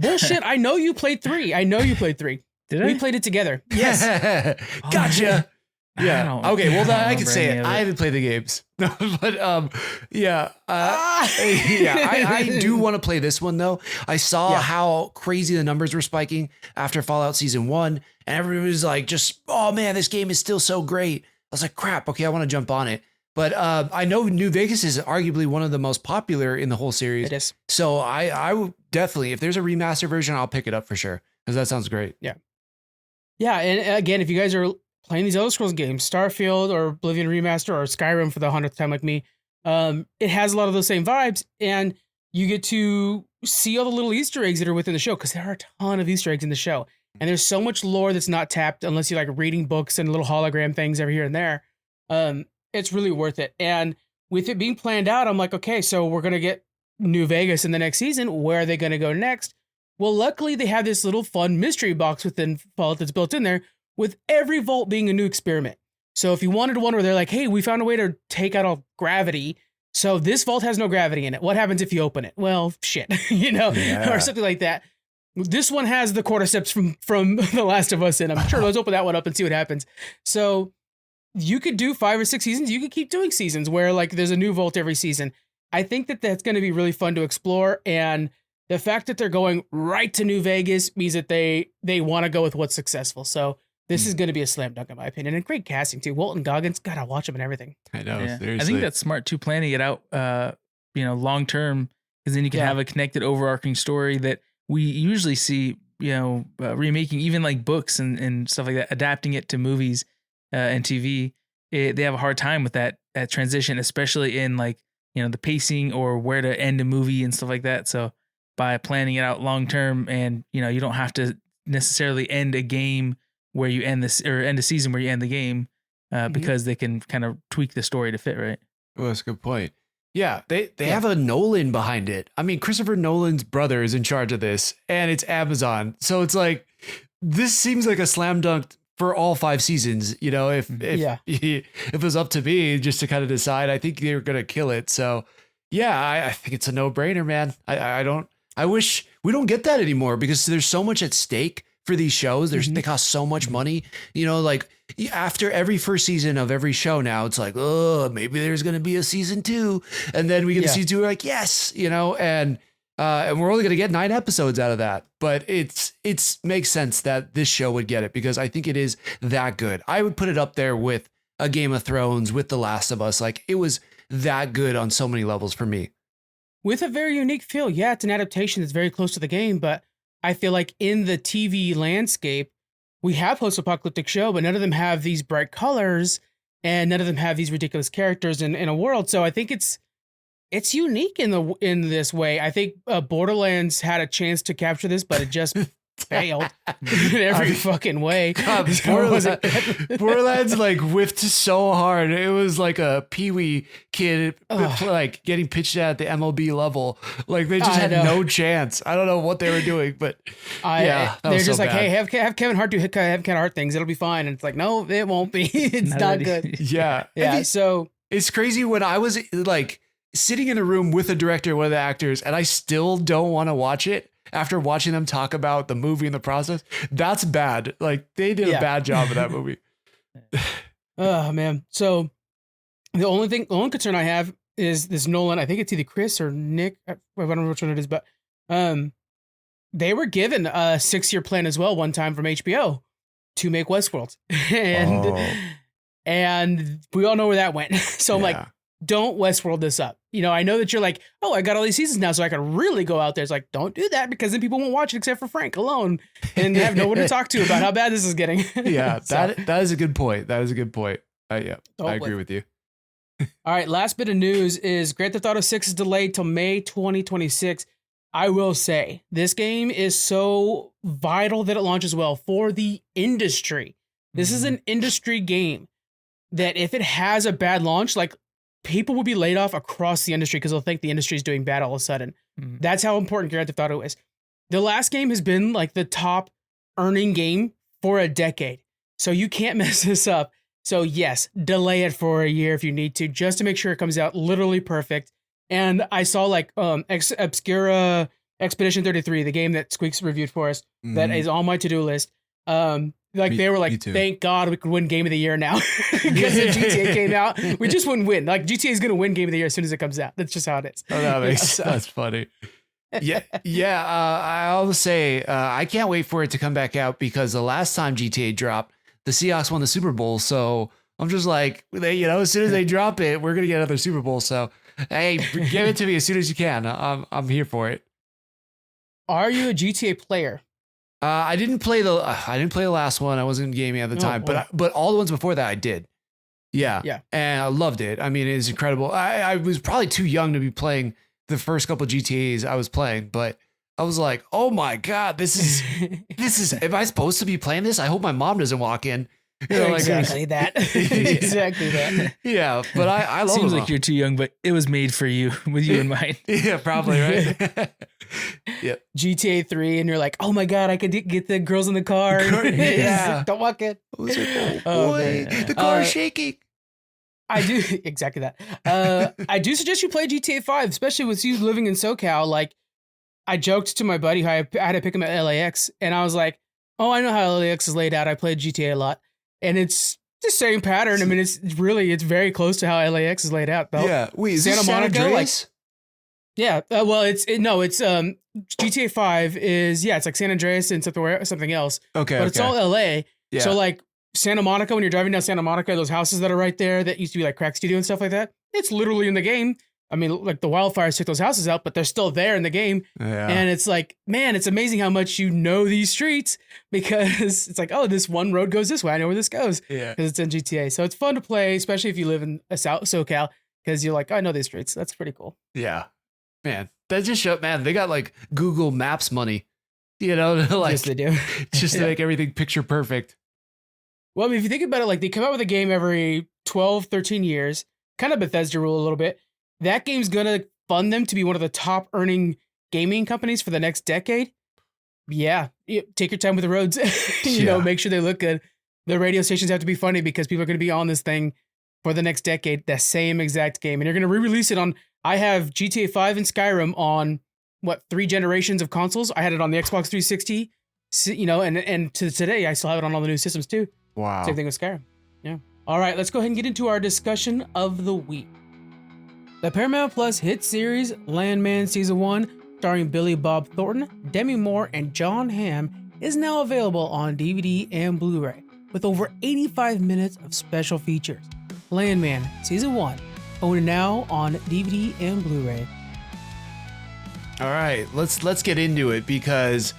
Speaker 1: Bullshit. I know you played 3.
Speaker 2: Did I?
Speaker 1: We played it together. Yes.
Speaker 3: Gotcha. Yeah. Okay. Well, then I can say it.
Speaker 2: it.
Speaker 3: I haven't played the games, but I do want to play this one though. I saw how crazy the numbers were spiking after Fallout Season 1, and everybody was like, "Just oh man, this game is still so great." I was like, "Crap." Okay, I want to jump on it. But I know New Vegas is arguably one of the most popular in the whole series.
Speaker 1: It is.
Speaker 3: So I would definitely, if there's a remaster version, I'll pick it up for sure, because that sounds great.
Speaker 1: Yeah. Yeah, and again, if you guys are playing these Elder Scrolls games, Starfield or Oblivion Remaster or Skyrim for the 100th time like me, it has a lot of those same vibes, and you get to see all the little Easter eggs that are within the show, because there are a ton of Easter eggs in the show. And there's so much lore that's not tapped unless you like reading books and little hologram things every here and there. It's really worth it. And with it being planned out, I'm like, okay, so we're going to get New Vegas in the next season. Where are they going to go next? Well, luckily they have this little fun mystery box within Vault that's built in there, with every vault being a new experiment. So if you wanted one where they're like, hey, we found a way to take out all gravity, so this vault has no gravity in it. What happens if you open it? Well, shit, or something like that. This one has the cordyceps from The Last of Us in. I'm sure let's open that one up and see what happens. So you could do 5 or 6 seasons. You could keep doing seasons where like there's a new vault every season. I think that that's going to be really fun to explore. And the fact that they're going right to New Vegas means that they want to go with what's successful. So this is going to be a slam dunk in my opinion, and great casting too. Walton Goggins, gotta watch him and everything.
Speaker 3: I know.
Speaker 2: Yeah.
Speaker 3: Seriously.
Speaker 2: I think that's smart too, planning it out, long term, because then you can have a connected overarching story that we usually see, remaking, even like books and stuff like that, adapting it to movies and TV. They have a hard time with that transition, especially in like, the pacing or where to end a movie and stuff like that. So by planning it out long term, and you don't have to necessarily end a game where you end this, or end a season where you end the game, because they can kind of tweak the story to fit, right?
Speaker 3: Well, that's a good point. Yeah, they have a Nolan behind it. I mean, Christopher Nolan's brother is in charge of this, and it's Amazon. So it's like, this seems like a slam dunk for all 5 seasons. If it was up to me just to kind of decide, I think they're going to kill it. So yeah, I think it's a no brainer, man. I wish we don't get that anymore, because there's so much at stake for these shows. They cost so much money, like after every first season of every show now, it's like, oh, maybe there's going to be a season 2. And then we get to season 2, we're like, yes, and we're only going to get 9 episodes out of that. But it's makes sense that this show would get it, because I think it is that good. I would put it up there with a Game of Thrones, with The Last of Us. Like, it was that good on so many levels for me.
Speaker 1: With a very unique feel. Yeah, it's an adaptation that's very close to the game, but I feel like in the TV landscape, we have post-apocalyptic show, but none of them have these bright colors, and none of them have these ridiculous characters in a world. So I think it's unique in this way. I think Borderlands had a chance to capture this, but it just failed in every fucking way.
Speaker 3: God, Borderlands like whiffed so hard. It was like a peewee kid like getting pitched at the MLB level. Like they just had no chance. I don't know what they were doing, but
Speaker 1: they're just so like, hey, have Kevin Hart have Kevin Hart things. It'll be fine. And it's like, no, it won't be. It's not good.
Speaker 3: Yeah.
Speaker 1: So
Speaker 3: it's crazy when I was like sitting in a room with a director, one of the actors, and I still don't want to watch it. After watching them talk about the movie and the process, that's bad. Like they did a bad job of that movie.
Speaker 1: Oh man. So the only concern I have is this Nolan. I think it's either Chris or Nick. I don't know which one it is, but they were given a 6-year plan as well one time from HBO to make Westworld, and we all know where that went. So I'm like, don't Westworld this up. I know that you're like, oh, I got all these seasons now, so I can really go out there. It's like, don't do that, because then people won't watch it except for Frank alone, and they have no one to talk to about how bad this is getting.
Speaker 3: Yeah, that is a good point. That is a good point. I agree with you.
Speaker 1: All right, last bit of news is Grand Theft Auto 6 is delayed till May 2026. I will say, this game is so vital that it launches well for the industry. This is an industry game that if it has a bad launch, like, people will be laid off across the industry because they'll think the industry is doing bad all of a sudden. That's how important Grand Theft Auto is. The last game has been like the top earning game for a decade. So you can't mess this up. So yes, delay it for a year if you need to, just to make sure it comes out literally perfect. And I saw like Obscura Expedition 33, the game that Squeaks reviewed for us, that is on my to-do list. They were like, thank God we could win Game of the Year now, because if GTA came out, we just wouldn't win. Like GTA is going to win Game of the Year as soon as it comes out. That's just how it is.
Speaker 3: Oh, that's funny. Yeah. I'll say I can't wait for it to come back out, because the last time GTA dropped, the Seahawks won the Super Bowl. So I'm just like, as soon as they drop it, we're gonna get another Super Bowl. So hey, give it to me as soon as you can. I'm here for it.
Speaker 1: Are you a GTA player?
Speaker 3: I didn't play the last one. I wasn't gaming at the time, but all the ones before that I did. Yeah.
Speaker 1: Yeah.
Speaker 3: And I loved it. I mean, it's incredible. I was probably too young to be playing the first couple of GTAs I was playing, but I was like, oh my God, this is, am I supposed to be playing this? I hope my mom doesn't walk in. You know,
Speaker 1: exactly that. Exactly that.
Speaker 3: Yeah. But I love it.
Speaker 2: Seems like you're too young, but it was made for you with you in mind.
Speaker 3: Yeah, probably. Right. Yeah.
Speaker 1: GTA 3, and you're like, oh my God, I could get the girls in the car.
Speaker 3: Yeah.
Speaker 1: Don't walk in.
Speaker 3: I was like, oh boy, the car is shaking.
Speaker 1: I do exactly that. I do suggest you play GTA 5, especially with you living in SoCal. Like, I joked to my buddy how I had to pick him at LAX, and I was like, oh, I know how LAX is laid out. I played GTA a lot, and it's the same pattern. I mean, it's very close to how LAX is laid out, though.
Speaker 3: Yeah. Wait, is
Speaker 1: Santa
Speaker 3: this
Speaker 1: Monica,
Speaker 3: San Andreas?
Speaker 1: Yeah. Well, it's GTA 5 is, it's like San Andreas and something else.
Speaker 3: Okay.
Speaker 1: But it's all LA.
Speaker 3: Yeah.
Speaker 1: So like Santa Monica, when you're driving down Santa Monica, those houses that are right there that used to be like Crack Studio and stuff like that, it's literally in the game. I mean, like the wildfires took those houses out, but they're still there in the game.
Speaker 3: Yeah.
Speaker 1: And it's like, man, it's amazing how much you know these streets, because it's like, oh, this one road goes this way. I know where this goes.
Speaker 3: Yeah.
Speaker 1: Because it's in GTA. So it's fun to play, especially if you live in a SoCal, because you're like, I know these streets. That's pretty cool.
Speaker 3: Yeah. Man, that just showed, man, they got like Google Maps money, you know, like
Speaker 1: Yes, they do.
Speaker 3: just to make everything picture perfect.
Speaker 1: Well, I mean, if you think about it, like they come out with a game every 12, 13 years, kind of Bethesda rule a little bit. That game's going to fund them to be one of the top earning gaming companies for the next decade. Yeah. Take your time with the roads, you know, make sure they look good. The radio stations have to be funny because people are going to be on this thing for the next decade, the same exact game. And you're going to re-release it on, I have GTA 5 and Skyrim on 3 generations of consoles. I had it on the Xbox 360, you know, and to today, I still have it on all the new systems too.
Speaker 3: Wow.
Speaker 1: Same thing with Skyrim. Yeah. All right, let's go ahead and get into our discussion of the week. The Paramount Plus hit series Landman Season 1, starring Billy Bob Thornton, Demi Moore, and John Hamm, is now available on DVD and Blu-ray, with over 85 minutes of special features. Landman Season 1, owned now on DVD and Blu-ray.
Speaker 3: All right, let's get into it, because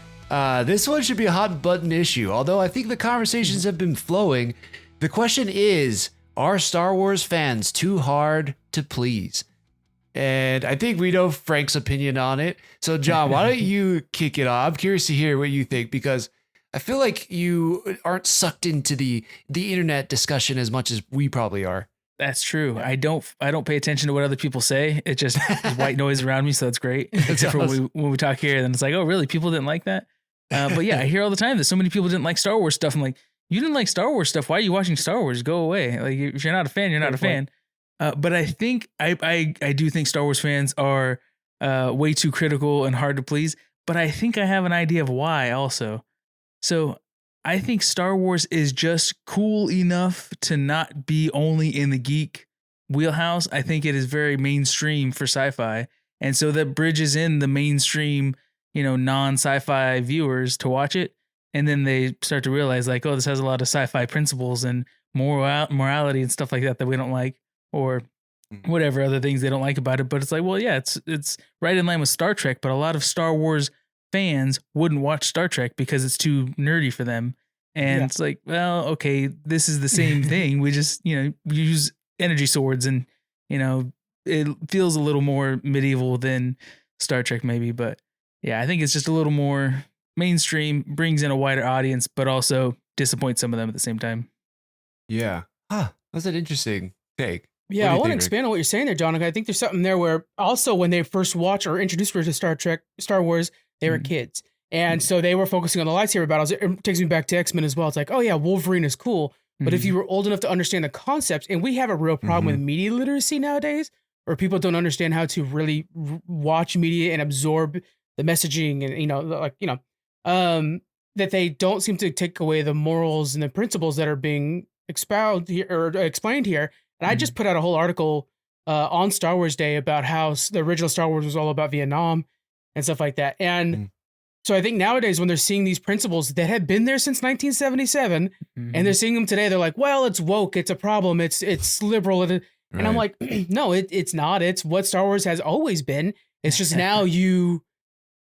Speaker 3: this one should be a hot button issue. Although I think the conversations have been flowing, the question is, are Star Wars fans too hard to please? And I think we know Frank's opinion on it. So John, why don't you kick it off? I'm curious to hear what you think, because I feel like you aren't sucked into the internet discussion as much as we probably are.
Speaker 2: That's true. I don't pay attention to what other people say. It just is white noise around me, so it's great. Except for when we talk here, then it's like, oh, really? People didn't like that? But yeah, I hear all the time that so many people didn't like Star Wars stuff. I'm like, you didn't like Star Wars stuff. Why are you watching Star Wars? Go away. Like, if you're not a fan, you're not a fan. But I think I do think Star Wars fans are way too critical and hard to please. But I think I have an idea of why also. So I think Star Wars is just cool enough to not be only in the geek wheelhouse. I think it is very mainstream for sci-fi. And so that bridges in the mainstream, you know, non-sci-fi viewers to watch it. And then they start to realize like, oh, this has a lot of sci-fi principles and morality and stuff like that we don't like, or whatever other things they don't like about it. But it's like, well, yeah, it's right in line with Star Trek, but a lot of Star Wars fans wouldn't watch Star Trek because it's too nerdy for them. And it's like, well, okay, this is the same thing. We just, you know, use energy swords and, you know, it feels a little more medieval than Star Trek maybe. But yeah, I think it's just a little more mainstream, brings in a wider audience, but also disappoints some of them at the same time.
Speaker 3: Yeah. That's an interesting take.
Speaker 1: Yeah, I want to expand on what you're saying there, John. I think there's something there where also when they first watched or introduced her to Star Wars, they were kids. And so they were focusing on the lightsaber battles. It takes me back to X-Men as well. It's like, oh yeah, Wolverine is cool. But if you were old enough to understand the concepts, and we have a real problem with media literacy nowadays, or people don't understand how to really watch media and absorb the messaging and, you know, like, you know, that they don't seem to take away the morals and the principles that are being expounded here or explained here. And I just put out a whole article on Star Wars Day about how the original Star Wars was all about Vietnam and stuff like that. And so I think nowadays when they're seeing these principles that have been there since 1977 and they're seeing them today, they're like, well, it's woke. It's a problem. It's liberal. And I'm like, no, it's not. It's what Star Wars has always been. It's just now you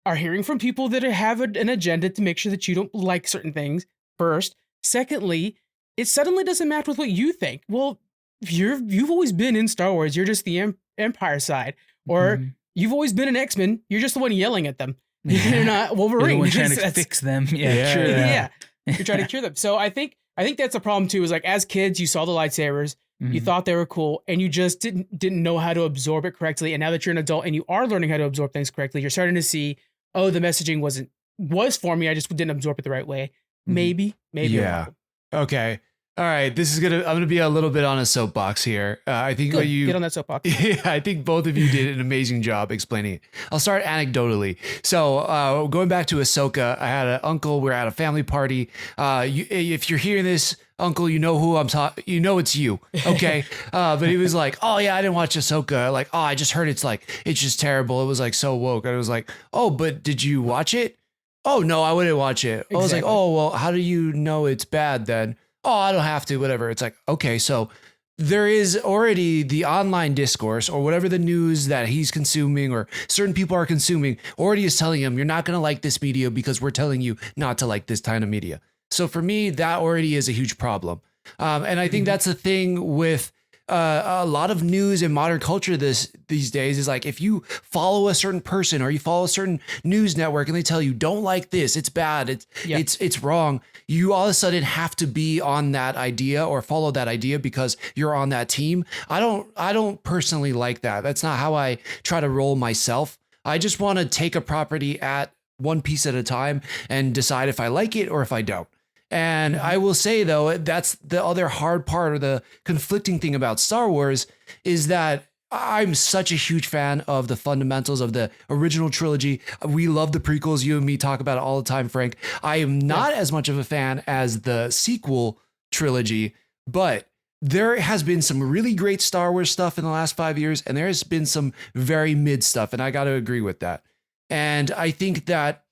Speaker 1: are hearing from people that have an agenda to make sure that you don't like certain things first. Secondly, it suddenly doesn't match with what you think. Well, you've always been in Star Wars. You're just the Empire side, or you've always been an X-Men. You're just the one yelling at them. You're not Wolverine.
Speaker 2: You're the one trying to fix them.
Speaker 1: Yeah. You're trying to cure them. So I think that's a problem too. Is like as kids, you saw the lightsabers, you thought they were cool, and you just didn't know how to absorb it correctly. And now that you're an adult and you are learning how to absorb things correctly, you're starting to see, oh, the messaging was for me. I just didn't absorb it the right way. Maybe.
Speaker 3: Yeah. Okay. All right. I'm gonna be a little bit on a soapbox here. I think
Speaker 1: Good. Get on that soapbox.
Speaker 3: Yeah, I think both of you did an amazing job explaining it. I'll start anecdotally. So going back to Ahsoka, I had an uncle. We're at a family party. If you're hearing this, uncle, you know who I'm talking. You know it's you. Okay. But he was like, "Oh yeah, I didn't watch Ahsoka. Like, oh, I just heard it's just terrible. It was like so woke." And I was like, "Oh, but did you watch it?" "Oh no, I wouldn't watch it." Exactly. I was like, "Oh well, how do you know it's bad then?" "Oh, I don't have to, whatever." It's like, okay, so there is already the online discourse or whatever the news that he's consuming or certain people are consuming already is telling him, you're not going to like this media because we're telling you not to like this kind of media. So for me, that already is a huge problem. And I think that's the thing with a lot of news in modern culture these days is like, if you follow a certain person or you follow a certain news network and they tell you don't like this, it's bad, it's wrong, you all of a sudden have to be on that idea or follow that idea because you're on that team. I don't personally like that. That's not how I try to roll myself. I just want to take a property at one piece at a time and decide if I like it or if I don't. And I will say, though, that's the other hard part or the conflicting thing about Star Wars is that I'm such a huge fan of the fundamentals of the original trilogy. We love the prequels. You and me talk about it all the time, Frank. I am not as much of a fan as the sequel trilogy, but there has been some really great Star Wars stuff in the last 5 years, and there has been some very mid stuff, and I got to agree with that. And I think that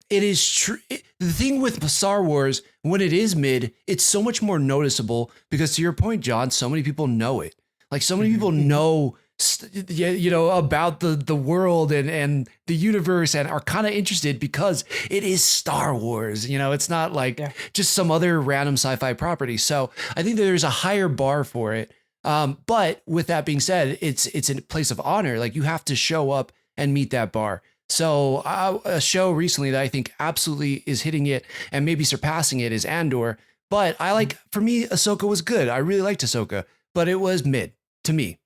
Speaker 3: it is true. The thing with Star Wars, when it is mid, it's so much more noticeable because, to your point, John, so many people know it. Like so many people know, about the world and the universe and are kind of interested because it is Star Wars. It's not like just some other random sci-fi property. So I think that there's a higher bar for it. But with that being said, it's a place of honor. Like you have to show up and meet that bar. So a show recently that I think absolutely is hitting it and maybe surpassing it is Andor. But for me, Ahsoka was good. I really liked Ahsoka, but it was mid to me.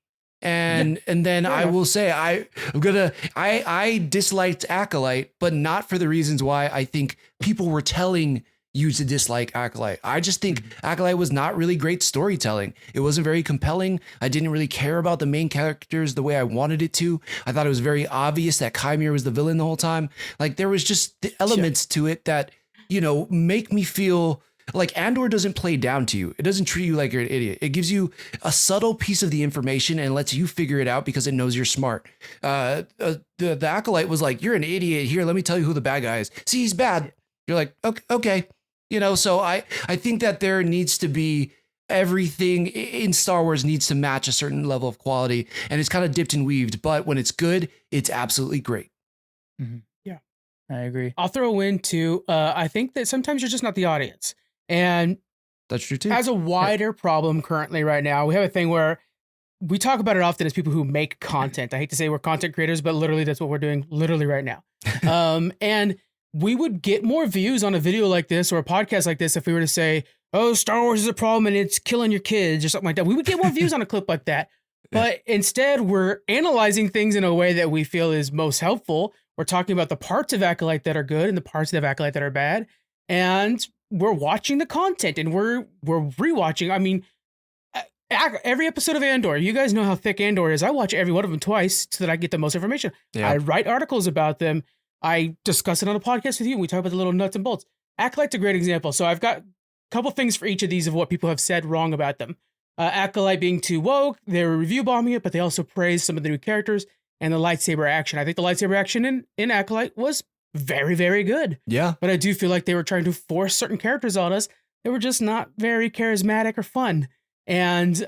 Speaker 3: And then I will say I disliked Acolyte, but not for the reasons why I think people were telling you to dislike Acolyte. I just think Acolyte was not really great storytelling. It wasn't very compelling. I didn't really care about the main characters the way I wanted it to. I thought it was very obvious that Chimera was the villain the whole time. Like there was just the elements to it that, make me feel like Andor doesn't play down to you. It doesn't treat you like you're an idiot. It gives you a subtle piece of the information and lets you figure it out because it knows you're smart. The Acolyte was like, you're an idiot. Here, let me tell you who the bad guy is. See, he's bad. You're like, okay. So I think that there needs to be everything in Star Wars needs to match a certain level of quality, and it's kind of dipped and weaved. But when it's good, it's absolutely great.
Speaker 2: Mm-hmm. Yeah, I agree.
Speaker 1: I'll throw in too. I think that sometimes you're just not the audience, and
Speaker 3: that's true too.
Speaker 1: As a wider problem currently right now, we have a thing where we talk about it often as people who make content. I hate to say we're content creators, but literally that's what we're doing literally right now. And we would get more views on a video like this or a podcast like this if we were to say, oh, Star Wars is a problem and it's killing your kids or something like that. We would get more views on a clip like that. But instead, we're analyzing things in a way that we feel is most helpful. We're talking about the parts of Acolyte that are good and the parts of Acolyte that are bad. And we're watching the content and we're rewatching. I mean, every episode of Andor, you guys know how thick Andor is. I watch every one of them twice so that I get the most information. Yeah. I write articles about them. I discuss it on a podcast with you. We talk about the little nuts and bolts. Acolyte's a great example. So I've got a couple things for each of these of what people have said wrong about them. Acolyte being too woke. They were review bombing it, but they also praised some of the new characters and the lightsaber action. I think the lightsaber action in Acolyte was very, very good.
Speaker 3: Yeah.
Speaker 1: But I do feel like they were trying to force certain characters on us that were just not very charismatic or fun. And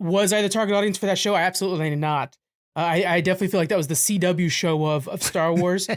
Speaker 1: was I the target audience for that show? Absolutely not. I definitely feel like that was the CW show of Star Wars.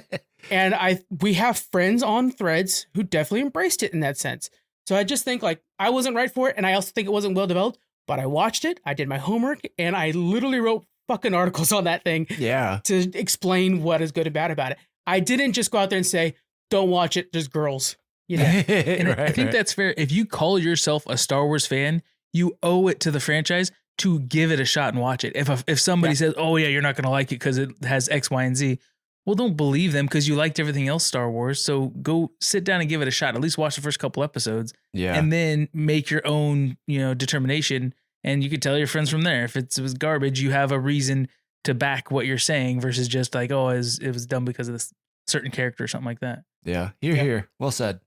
Speaker 1: And we have friends on Threads who definitely embraced it in that sense. So I just think like I wasn't right for it, and I also think it wasn't well developed. But I watched it, I did my homework, and I literally wrote fucking articles on that thing.
Speaker 3: Yeah.
Speaker 1: To explain what is good and bad about it. I didn't just go out there and say, "Don't watch it, there's girls." You know.
Speaker 2: And I think that's fair. If you call yourself a Star Wars fan, you owe it to the franchise to give it a shot and watch it. If somebody says, "Oh yeah, you're not going to like it because it has X, Y, and Z," well, don't believe them because you liked everything else Star Wars. So go sit down and give it a shot. At least watch the first couple episodes, and then make your own, determination. And you could tell your friends from there. If it was garbage, you have a reason to back what you're saying versus just like, "Oh, it was done because of this certain character" or something like that.
Speaker 3: Yeah, here. Well said.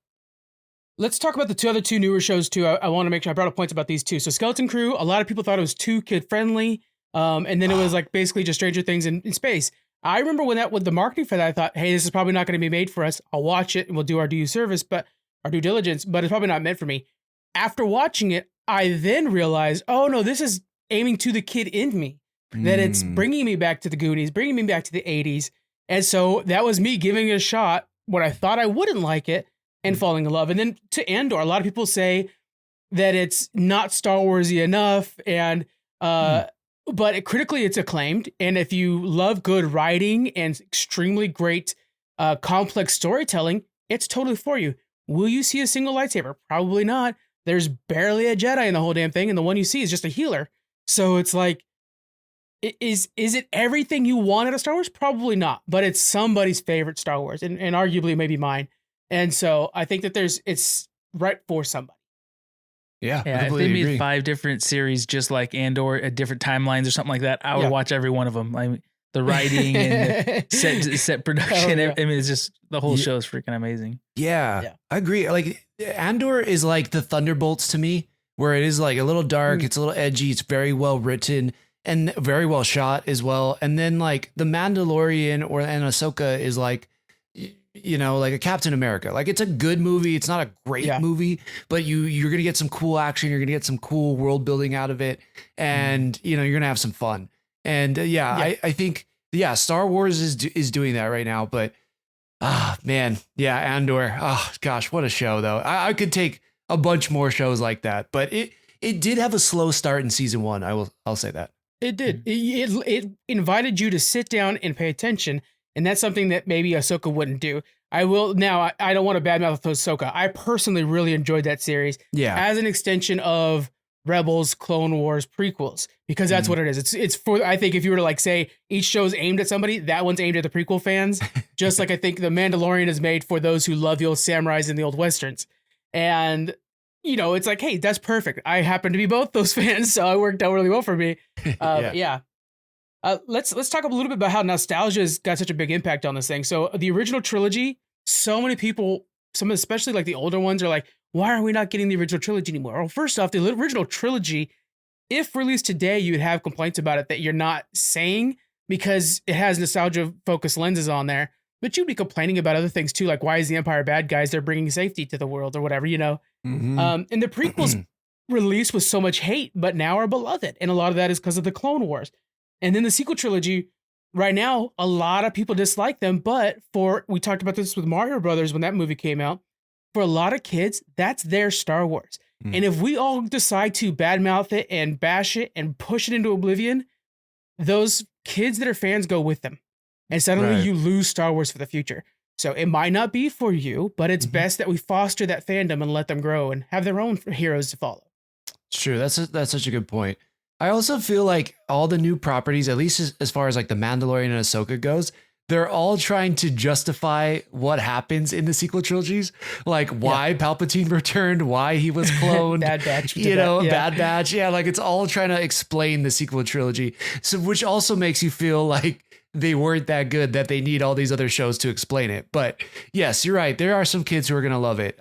Speaker 1: Let's talk about the two newer shows too. I want to make sure I brought up points about these two. So Skeleton Crew, a lot of people thought it was too kid friendly. And then it was like basically just Stranger Things in space. I remember with the marketing for that, I thought, hey, this is probably not going to be made for us. I'll watch it and we'll do our due diligence, but it's probably not meant for me. After watching it, I then realized, oh no, this is aiming to the kid in me. That it's bringing me back to the Goonies, bringing me back to the 80s. And so that was me giving it a shot when I thought I wouldn't like it and falling in love. And then to Andor, a lot of people say that it's not Star Warsy enough, and but critically it's acclaimed. And if you love good writing and extremely great complex storytelling, it's totally for you. Will you see a single lightsaber? Probably not. There's barely a Jedi in the whole damn thing, and the one you see is just a healer. So it's like, is it everything you want out of Star Wars? Probably not, but it's somebody's favorite Star Wars, and arguably maybe mine. And so I think that it's right for somebody.
Speaker 3: Yeah,
Speaker 2: if they made 5 different series just like Andor at different timelines or something like that, I would watch every one of them. I mean, the writing and the set production. I mean, it's just the whole show is freaking amazing.
Speaker 3: Yeah, I agree. Like Andor is like the Thunderbolts to me, where it is like a little dark, it's a little edgy, it's very well written and very well shot as well. And then like the Mandalorian and Ahsoka is like, like a Captain America. Like it's a good movie. It's not a great movie, but you're going to get some cool action. You're going to get some cool world building out of it. And, you're going to have some fun. And I think, Star Wars is doing that right now. But, man, Andor. Oh, gosh, what a show, though. I could take a bunch more shows like that. But it did have a slow start in season 1. I'll say that.
Speaker 1: It did. It invited you to sit down and pay attention. And that's something that maybe Ahsoka wouldn't do. I will now. I don't want to badmouth Ahsoka. I personally really enjoyed that series. Yeah, as an extension of Rebels, Clone Wars, prequels, because that's what it is. It's for. I think if you were to like say each show's aimed at somebody, that one's aimed at the prequel fans. Just like I think The Mandalorian is made for those who love the old samurais and the old westerns. And it's like, hey, that's perfect. I happen to be both those fans, so it worked out really well for me. Let's talk a little bit about how nostalgia has got such a big impact on this thing. So the original trilogy, so many people, some especially like the older ones, are like, why are we not getting the original trilogy anymore? Well, first off, the original trilogy, if released today, you would have complaints about it that you're not saying because it has nostalgia focused lenses on there. But you'd be complaining about other things too, like why is the Empire bad guys? They're bringing safety to the world or whatever, And the prequels released with so much hate, but now are beloved, and a lot of that is because of the Clone Wars. And then the sequel trilogy, right now, a lot of people dislike them. But we talked about this with Mario Brothers when that movie came out. For a lot of kids, that's their Star Wars. And if we all decide to badmouth it and bash it and push it into oblivion, those kids that are fans go with them. And suddenly you lose Star Wars for the future. So it might not be for you, but it's best that we foster that fandom and let them grow and have their own heroes to follow.
Speaker 3: It's true. That's such a good point. I also feel like all the new properties, at least as far as like the Mandalorian and Ahsoka goes, they're all trying to justify what happens in the sequel trilogies, like why Palpatine returned, why he was cloned,
Speaker 1: Bad Batch,
Speaker 3: Bad Batch. Yeah, like it's all trying to explain the sequel trilogy. So, which also makes you feel like they weren't that good that they need all these other shows to explain it. But yes, you're right. There are some kids who are going to love it.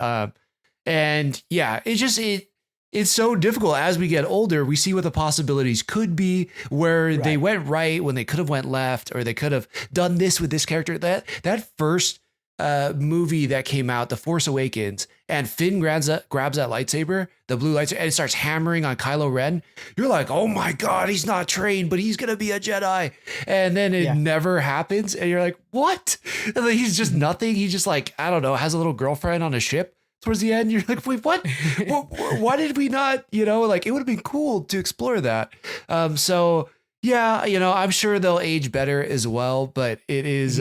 Speaker 3: And yeah, it's so difficult as we get older. We see what the possibilities could be, where they went right when they could have went left, or they could have done this with this character. That first movie that came out, The Force Awakens, and Finn grabs that lightsaber, the blue lightsaber, and starts hammering on Kylo Ren, you're like, oh my God, he's not trained, but he's going to be a Jedi. And then it never happens. And you're like, what? And then he's just nothing. He's just like, I don't know, has a little girlfriend on a ship towards the end. You're like, wait, what? Why did we not, like it would have been cool to explore that. So yeah, I'm sure they'll age better as well, but it is,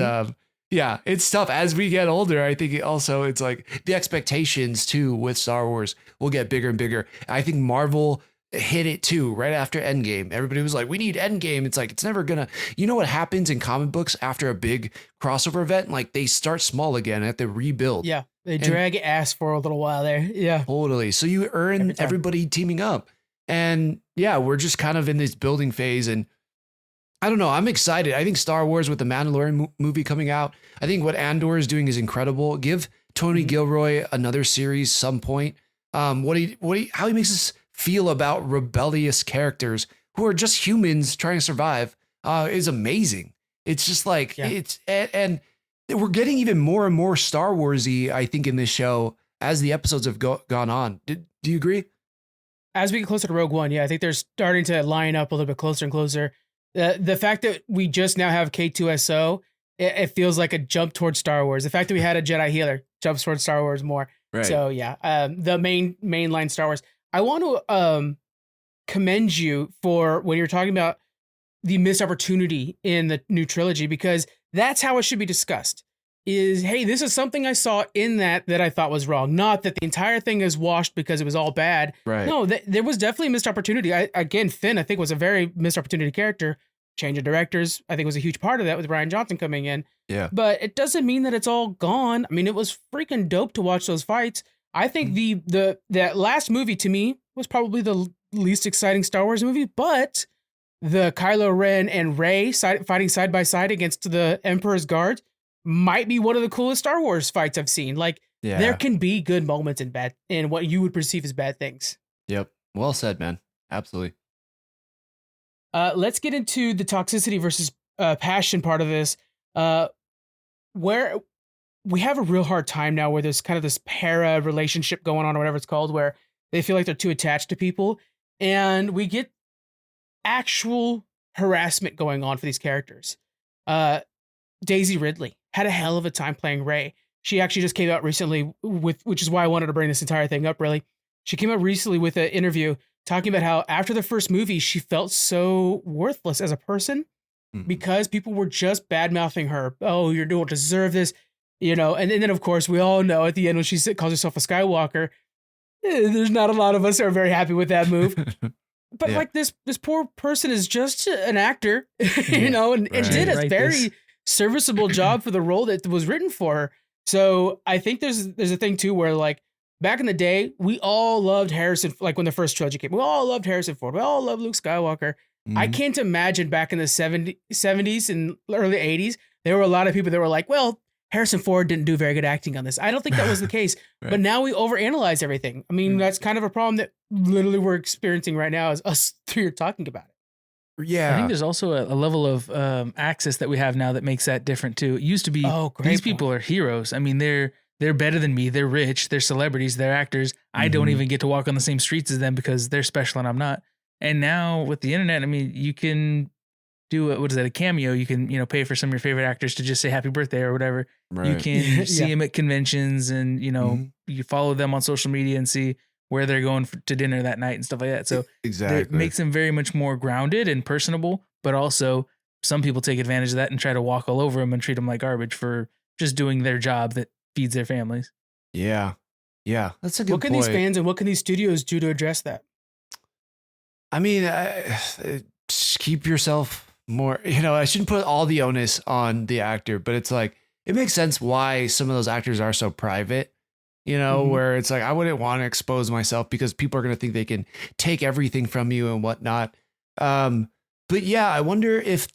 Speaker 3: yeah, it's tough as we get older. I think it's like the expectations too with Star Wars will get bigger and bigger. I think Marvel hit it too right after Endgame. Everybody was like, we need Endgame. It's like, it's never gonna, what happens in comic books after a big crossover event? Like they start small again and have to rebuild.
Speaker 1: Yeah. They drag ass for a little while there. Yeah.
Speaker 3: Totally. So you earn everybody teaming up. And yeah, we're just kind of in this building phase, and I don't know. I'm excited. I think Star Wars with the Mandalorian movie coming out. I think what Andor is doing is incredible. Give Tony Gilroy another series some point. How he makes us feel about rebellious characters who are just humans trying to survive is amazing. It's just like and we're getting even more and more Star Warsy, I think, in this show as the episodes have gone on. Do you agree?
Speaker 1: As we get closer to Rogue One, I think they're starting to line up a little bit closer and closer. The fact that we just now have K2SO, it feels like a jump towards Star Wars. The fact that we had a Jedi healer jumps towards Star Wars more. Right. So the mainline Star Wars. I want to commend you for when you're talking about the missed opportunity in the new trilogy, because that's how it should be discussed. Is, hey, this is something I saw in that I thought was wrong. Not that the entire thing is washed because it was all bad. Right. No, there was definitely a missed opportunity. Finn, I think, was a very missed opportunity character. Change of directors, I think, was a huge part of that with Rian Johnson coming in. Yeah. But it doesn't mean that it's all gone. I mean, it was freaking dope to watch those fights. I think that last movie to me was probably the least exciting Star Wars movie, but the Kylo Ren and Rey fighting side by side against the Emperor's Guards might be one of the coolest Star Wars fights I've seen. Like, there can be good moments in what you would perceive as bad things.
Speaker 3: Yep. Well said, man. Absolutely.
Speaker 1: Let's get into the toxicity versus passion part of this, where we have a real hard time now where there's kind of this para relationship going on, or whatever it's called, where they feel like they're too attached to people. And we get actual harassment going on for these characters. Daisy Ridley had a hell of a time playing Rey. She actually just came out recently which is why I wanted to bring this entire thing up, really. She came out recently with an interview talking about how after the first movie, she felt so worthless as a person because people were just bad-mouthing her. Oh, you don't deserve this, and then, of course, we all know at the end when she calls herself a Skywalker, there's not a lot of us that are very happy with that move. But like this poor person is just an actor, and did a very serviceable job for the role that was written for her. So I think there's a thing too where, like, back in the day, we all loved Harrison. Like when the first trilogy came, we all loved Harrison Ford. We all loved Luke Skywalker. I can't imagine back in the 70s and early 80s, there were a lot of people that were like, well, Harrison Ford didn't do very good acting on this. I don't think that was the case. Right. But now we overanalyze everything. I mean, that's kind of a problem that literally we're experiencing right now as us three are talking about it.
Speaker 2: Yeah. I think there's also a level of access that we have now that makes that different too. It used to be these people are heroes. I mean, they're better than me. They're rich. They're celebrities. They're actors. I don't even get to walk on the same streets as them because they're special and I'm not. And now with the internet, I mean, you can do a cameo? You can, pay for some of your favorite actors to just say happy birthday or whatever. Right. You can see them at conventions and, you follow them on social media and see where they're going to dinner that night and stuff like that. So it makes them very much more grounded and personable, but also some people take advantage of that and try to walk all over them and treat them like garbage for just doing their job that feeds their families.
Speaker 3: Yeah. Yeah. That's a good point.
Speaker 1: What can these fans and what can these studios do to address that?
Speaker 3: I mean, just keep yourself more, I shouldn't put all the onus on the actor, but it's like, it makes sense why some of those actors are so private, where it's like, I wouldn't want to expose myself because people are going to think they can take everything from you and whatnot. But yeah, I wonder if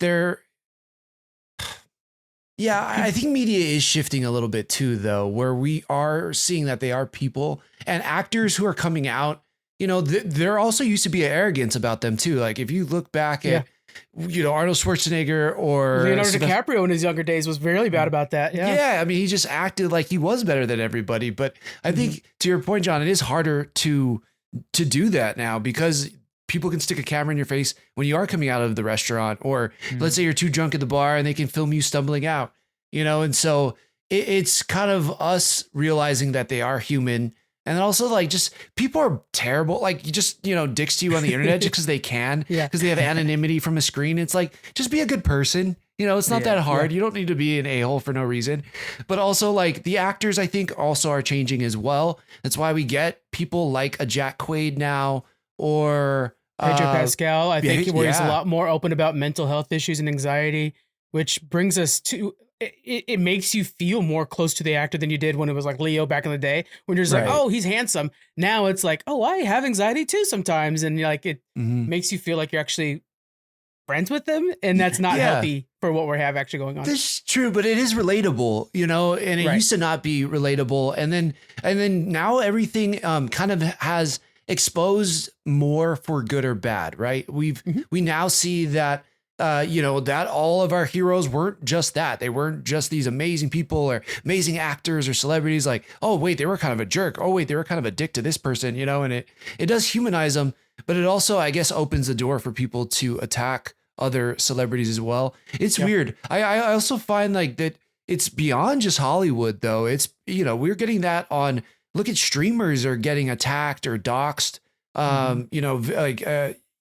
Speaker 3: I think media is shifting a little bit too, though, where we are seeing that they are people and actors who are coming out, there also used to be an arrogance about them too. Like if you look back at Arnold Schwarzenegger or
Speaker 1: Leonardo DiCaprio in his younger days was really bad about that.
Speaker 3: Yeah. I mean, he just acted like he was better than everybody. But I think to your point, John, it is harder to do that now because people can stick a camera in your face when you are coming out of the restaurant, or let's say you're too drunk at the bar and they can film you stumbling out, and so it's kind of us realizing that they are human. And then also like just people are terrible. Like you just, dicks to you on the internet just because they can, because they have anonymity from a screen. It's like, just be a good person. It's not that hard. You don't need to be an a-hole for no reason. But also like the actors, I think also are changing as well. That's why we get people like a Jack Quaid now, or
Speaker 1: Pedro Pascal, I think, where he's a lot more open about mental health issues and anxiety, which brings us to, it makes you feel more close to the actor than you did when it was like Leo back in the day, when you're just like, oh, he's handsome. Now it's like, oh, I have anxiety too sometimes. And like, it makes you feel like you're actually friends with them. And that's not healthy for what we have actually going on.
Speaker 3: This is true, but it is relatable, and it used to not be relatable. And then now everything kind of has exposed more for good or bad, right? We now see that that all of our heroes weren't just that. They weren't just these amazing people or amazing actors or celebrities. Like, oh wait, they were kind of a jerk. Oh wait, they were kind of a dick to this person, and it does humanize them, but it also, I guess, opens the door for people to attack other celebrities as well. It's weird. I also find like that it's beyond just Hollywood though. It's, we're getting that on, look at streamers are getting attacked or doxxed.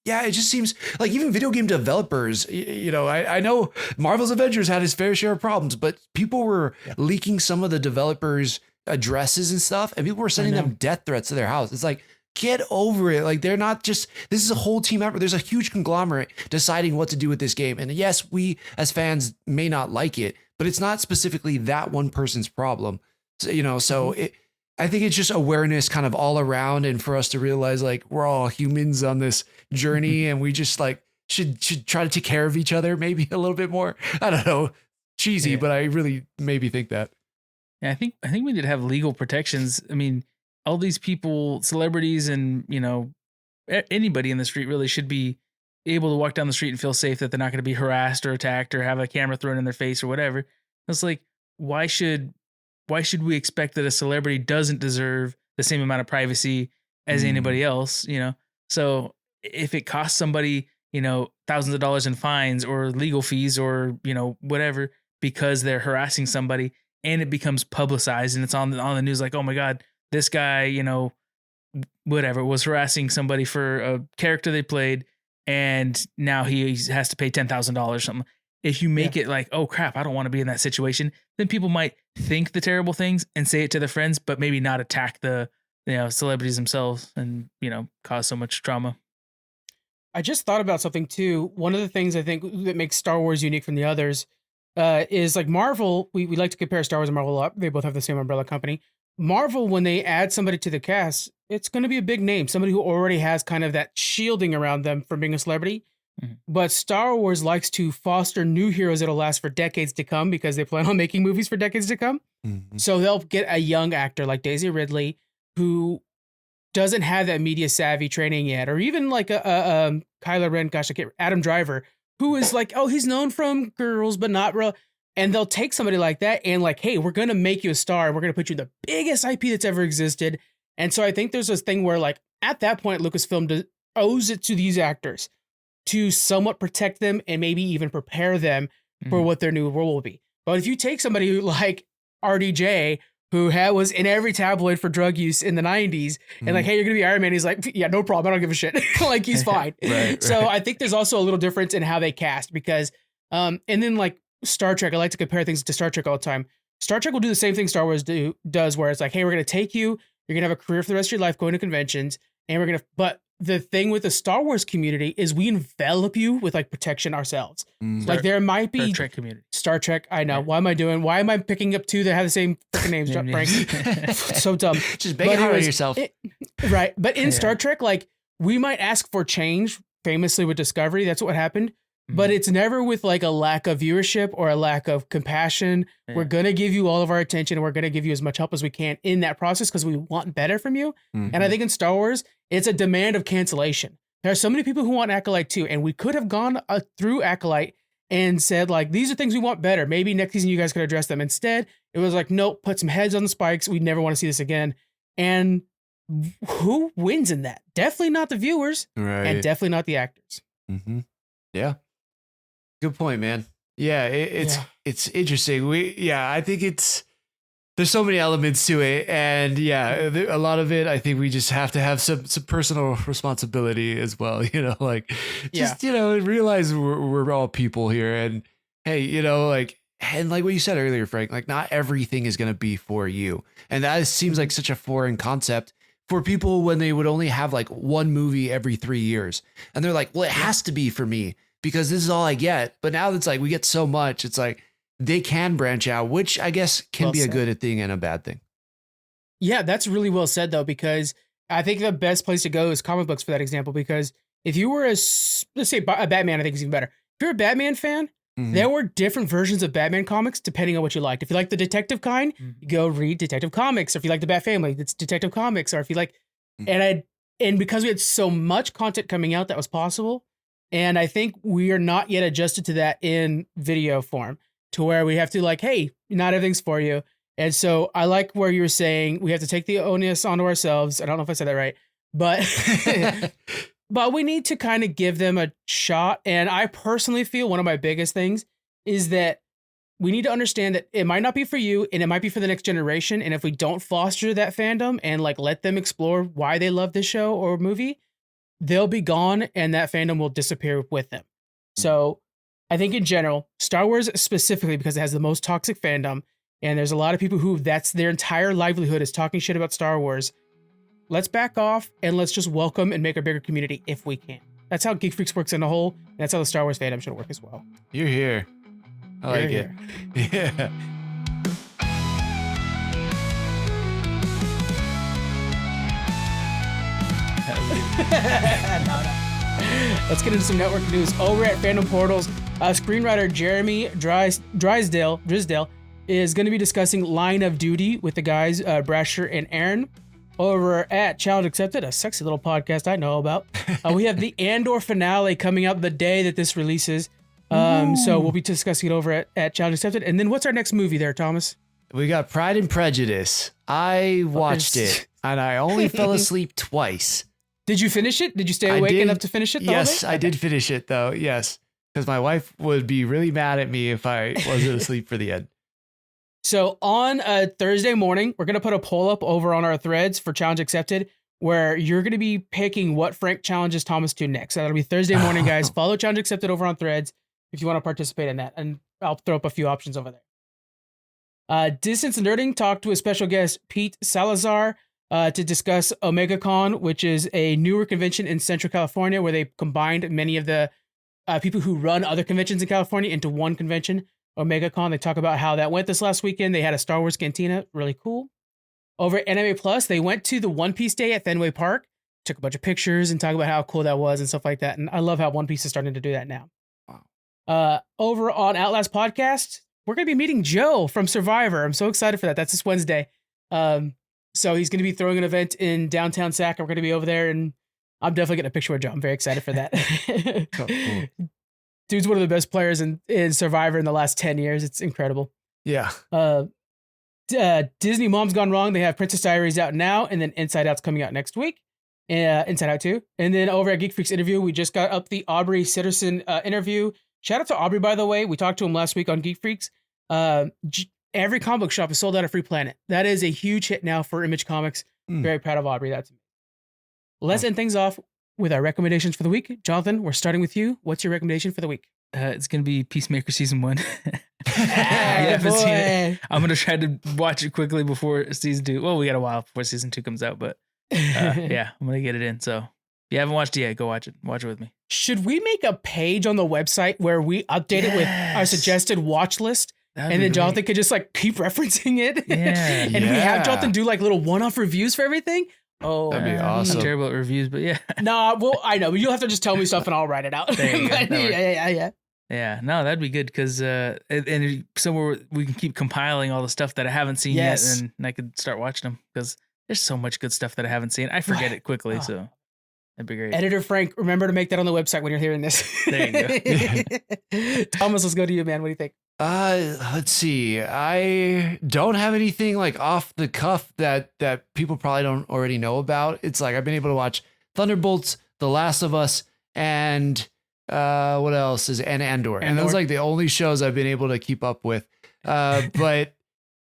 Speaker 3: It just seems like even video game developers, I know Marvel's Avengers had his fair share of problems, but people were leaking some of the developers' addresses and stuff, and people were sending them death threats to their house. It's like, get over it. Like, they're not just, this is a whole team effort. There's a huge conglomerate deciding what to do with this game. And yes, we as fans may not like it, but it's not specifically that one person's problem. So, I think it's just awareness kind of all around, and for us to realize like we're all humans on this journey, and we just like should try to take care of each other maybe a little bit more. I don't know, cheesy, but I really maybe think that.
Speaker 2: Yeah, I think we need to have legal protections. I mean, all these people, celebrities, and anybody in the street really should be able to walk down the street and feel safe that they're not going to be harassed or attacked or have a camera thrown in their face or whatever. It's like, why should we expect that a celebrity doesn't deserve the same amount of privacy as anybody else, So if it costs somebody, thousands of dollars in fines or legal fees or, whatever, because they're harassing somebody, and it becomes publicized and it's on the news, like, oh my God, this guy, whatever, was harassing somebody for a character they played, and now he has to pay $10,000 or something. If you make it like, oh crap, I don't want to be in that situation, then people might think the terrible things and say it to their friends, but maybe not attack the celebrities themselves and cause so much trauma.
Speaker 1: I just thought about something too. One of the things I think that makes Star Wars unique from the others is like Marvel. We like to compare Star Wars and Marvel a lot. They both have the same umbrella company. Marvel, when they add somebody to the cast, it's going to be a big name, somebody who already has kind of that shielding around them from being a celebrity. But Star Wars likes to foster new heroes that'll last for decades to come, because they plan on making movies for decades to come. So they'll get a young actor like Daisy Ridley, who doesn't have that media savvy training yet, or even like a Kylo Ren, Adam Driver, who is like, oh, he's known from Girls, but not real. And they'll take somebody like that and like, hey, we're going to make you a star. We're going to put you in the biggest IP that's ever existed. And so I think there's this thing where like at that point, Lucasfilm owes it to these actors to somewhat protect them and maybe even prepare them for what their new role will be. But if you take somebody who like RDJ, who was in every tabloid for drug use in the 90s, and like, hey, you're going to be Iron Man. He's like, yeah, no problem. I don't give a shit. Like, he's fine. So I think there's also a little difference in how they cast, because, and then like Star Trek, I like to compare things to Star Trek all the time. Star Trek will do the same thing Star Wars does, where it's like, hey, we're going to take you, you're going to have a career for the rest of your life going to conventions, and we're going to, but the thing with the Star Wars community is we envelop you with like protection ourselves. Like there might be
Speaker 2: Star Trek community.
Speaker 1: Star Trek. I know. Why am I picking up two that have the same freaking names? Frank. So dumb.
Speaker 3: Just bang it hard on yourself.
Speaker 1: Right. But in Star Trek, like we might ask for change, famously with Discovery. That's what happened. But it's never with like a lack of viewership or a lack of compassion. We're going to give you all of our attention, and we're going to give you as much help as we can in that process because we want better from you. And I think in Star Wars, it's a demand of cancellation. There are so many people who want Acolyte too, and we could have gone through Acolyte and said, like, these are things we want better. Maybe next season you guys could address them. Instead, it was like, nope, put some heads on the spikes. We never want to see this again. And who wins in that? Definitely not the viewers,
Speaker 3: Right.
Speaker 1: and definitely not the actors.
Speaker 3: Mm-hmm. Yeah. Good point, man. Yeah, it's interesting. I think there's so many elements to it, and a lot of it I think we just have to have some personal responsibility as well, like just realize we're all people here, and hey, and like what you said earlier, Frank, like not everything is going to be for you, and that seems like such a foreign concept for people when they would only have like one movie every 3 years, and they're like, well, it has to be for me because this is all I get. But now it's like we get so much, it's like they can branch out, which I guess can be a good thing and a bad thing.
Speaker 1: Yeah, that's really well said, though, because I think the best place to go is comic books for that example. Because if you were let's say a Batman, I think is even better. If you're a Batman fan, there were different versions of Batman comics depending on what you liked. If you like the detective kind, you go read Detective Comics. Or if you like the Bat Family, it's Detective Comics. Or if you like, and because we had so much content coming out that was possible, and I think we are not yet adjusted to that in video form, to where we have to like, hey, not everything's for you. And so I like where you were saying we have to take the onus onto ourselves. I don't know if I said that right, but but we need to kind of give them a shot. And I personally feel one of my biggest things is that we need to understand that it might not be for you and it might be for the next generation. And if we don't foster that fandom and like let them explore why they love this show or movie, they'll be gone and that fandom will disappear with them. So I think in general, Star Wars specifically, because it has the most toxic fandom, and there's a lot of people who that's their entire livelihood is talking shit about Star Wars. Let's back off and let's just welcome and make a bigger community if we can. That's how Geek Freaks works in a whole. And that's how the Star Wars fandom should work as well.
Speaker 3: You're here. I like it. Yeah.
Speaker 1: Let's get into some network news. Over at Fandom Portals, screenwriter Jeremy Drysdale is going to be discussing Line of Duty with the guys Brasher and Aaron. Over at Challenge Accepted, a sexy little podcast I know about, we have the Andor finale coming out the day that this releases. So we'll be discussing it over at Challenge Accepted. And then what's our next movie there, Thomas?
Speaker 3: We got Pride and Prejudice. I watched it, and I only fell asleep twice.
Speaker 1: Did you finish it? Did you stay awake enough to finish it?
Speaker 3: Yes, I did finish it, though. Yes, because my wife would be really mad at me if I wasn't asleep for the end.
Speaker 1: So on a Thursday morning, we're going to put a poll up over on our threads for Challenge Accepted, where you're going to be picking what Frank challenges Thomas to next. So that'll be Thursday morning, guys. Follow Challenge Accepted over on threads if you want to participate in that. And I'll throw up a few options over there. Distance Nerding talked to a special guest, Pete Salazar, to discuss OmegaCon, which is a newer convention in Central California where they combined many of the people who run other conventions in California into one convention, OmegaCon. They talk about how that went this last weekend. They had a Star Wars cantina, really cool. Over at Anime Plus, they went to the One Piece Day at Fenway Park, took a bunch of pictures and talked about how cool that was and stuff like that. And I love how One Piece is starting to do that now. Wow. Over on Outlast Podcast, we're going to be meeting Joe from Survivor. I'm so excited for that. That's this Wednesday. So he's going to be throwing an event in downtown Sac. We're going to be over there, and I'm definitely getting a picture with Joe. I'm very excited for that. Cool. Dude's one of the best players in Survivor in the last 10 years. It's incredible.
Speaker 3: Yeah.
Speaker 1: Disney Mom's Gone Wrong. They have Princess Diaries out now, and then Inside Out's coming out next week. Inside Out 2. And then over at Geek Freaks Interview, we just got up the Aubrey Sitterson interview. Shout out to Aubrey, by the way. We talked to him last week on Geek Freaks. Every comic book shop is sold out of Free Planet. That is a huge hit now for Image Comics. Very proud of Aubrey. Let's end things off with our recommendations for the week. Jonathan, we're starting with you. What's your recommendation for the week?
Speaker 2: It's going to be Peacemaker season 1. I haven't seen it. I'm going to try to watch it quickly before season 2. Well, we got a while before season 2 comes out, but yeah, I'm going to get it in. So if you haven't watched it yet, go watch it. Watch it with me.
Speaker 1: Should we make a page on the website where we update it with our suggested watch list? And then Jonathan could just like keep referencing it. Yeah. And we have Jonathan do like little one-off reviews for everything. Oh,
Speaker 3: that'd be awesome.
Speaker 2: I'm terrible at reviews, but yeah.
Speaker 1: Nah, well, I know, but you'll have to just tell me stuff and I'll write it out.
Speaker 2: There you go.
Speaker 1: Yeah.
Speaker 2: Yeah, no, that'd be good because and somewhere we can keep compiling all the stuff that I haven't seen yet, and I could start watching them because there's so much good stuff that I haven't seen. I forget it quickly, so That'd be great.
Speaker 1: Editor Frank, remember to make that on the website when you're hearing this.
Speaker 2: There you
Speaker 1: go. Thomas, let's go to you, man. What do you think?
Speaker 3: Let's see. I don't have anything like off the cuff that people probably don't already know about. It's like I've been able to watch Thunderbolts, The Last of Us, and what else is Andor. And those like the only shows I've been able to keep up with. But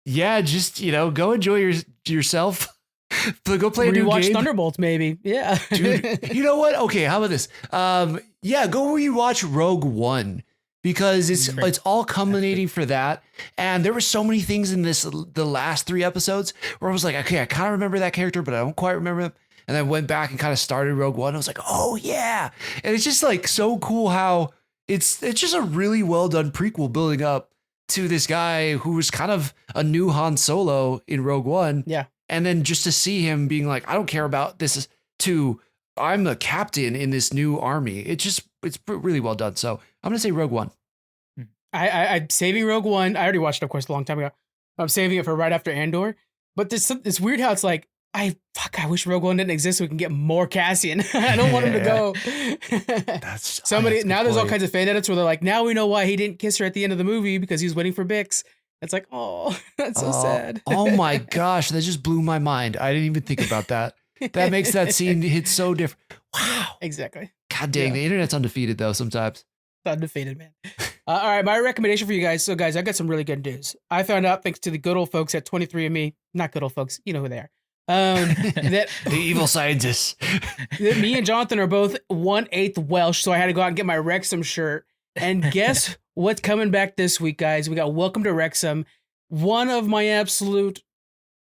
Speaker 3: yeah, just go enjoy yourself. Go play a new
Speaker 1: Rewatch
Speaker 3: game.
Speaker 1: Thunderbolts, maybe. Yeah.
Speaker 3: Dude, you know what? Okay, how about this? Yeah, go rewatch Rogue One because it's all culminating for that. And there were so many things in the last 3 episodes where I was like, okay, I kind of remember that character, but I don't quite remember them. And then went back and kind of started Rogue One. I was like, oh yeah. And it's just like so cool how it's just a really well done prequel building up to this guy who was kind of a new Han Solo in Rogue One.
Speaker 1: Yeah.
Speaker 3: And then just to see him being like, I don't care about this, to I'm the captain in this new army. It's really well done. So I'm going to say Rogue One.
Speaker 1: I'm saving Rogue One. I already watched it, of course, a long time ago. I'm saving it for right after Andor. But it's weird how it's like, I wish Rogue One didn't exist so we can get more Cassian. I don't want him to go. There's all kinds of fan edits where they're like, now we know why he didn't kiss her at the end of the movie because he was waiting for Bix. It's like, oh, that's so sad.
Speaker 3: Oh my gosh, that just blew my mind. I didn't even think about that. That makes that scene hit so different. Wow.
Speaker 1: Exactly.
Speaker 3: God dang, the internet's undefeated though sometimes.
Speaker 1: Undefeated, man. All right, my recommendation for you guys. So guys, I got some really good news. I found out thanks to the good old folks at 23andMe, not good old folks, you know who they are. That
Speaker 3: the evil scientists.
Speaker 1: That me and Jonathan are both 1/8 Welsh, so I had to go out and get my Wrexham shirt. And guess what's coming back this week, guys? We got Welcome to Wrexham, one of my absolute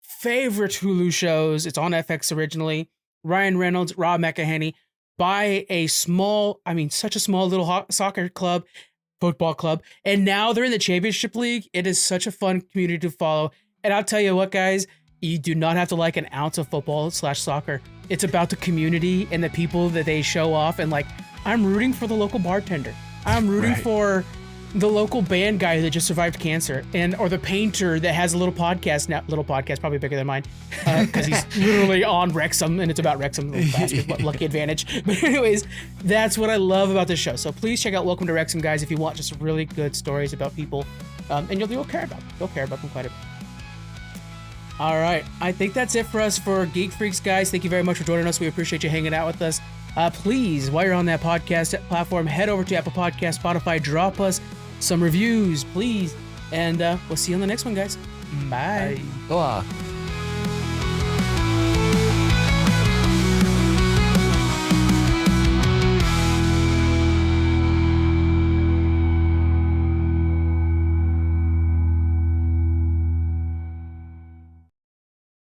Speaker 1: favorite Hulu shows. It's on FX originally. Ryan Reynolds, Rob McElhenney, by such a small little soccer club, football club. And now they're in the championship league. It is such a fun community to follow. And I'll tell you what, guys, you do not have to like an ounce of football/soccer. It's about the community and the people that they show off. And like, I'm rooting for the local bartender. I'm rooting for the local band guy that just survived cancer, or the painter that has a little podcast now. Little podcast, probably bigger than mine, because he's literally on Wrexham, and it's about Wrexham. Little bastard, what lucky advantage. But anyways, that's what I love about this show. So please check out Welcome to Wrexham, guys, if you want just really good stories about people, and you'll care about them. You'll care about them quite a bit. All right, I think that's it for us for Geek Freaks, guys. Thank you very much for joining us. We appreciate you hanging out with us. Please, while you're on that podcast platform, head over to Apple Podcasts, Spotify, drop us some reviews, please. And we'll see you on the next one, guys. Bye.
Speaker 3: Bye.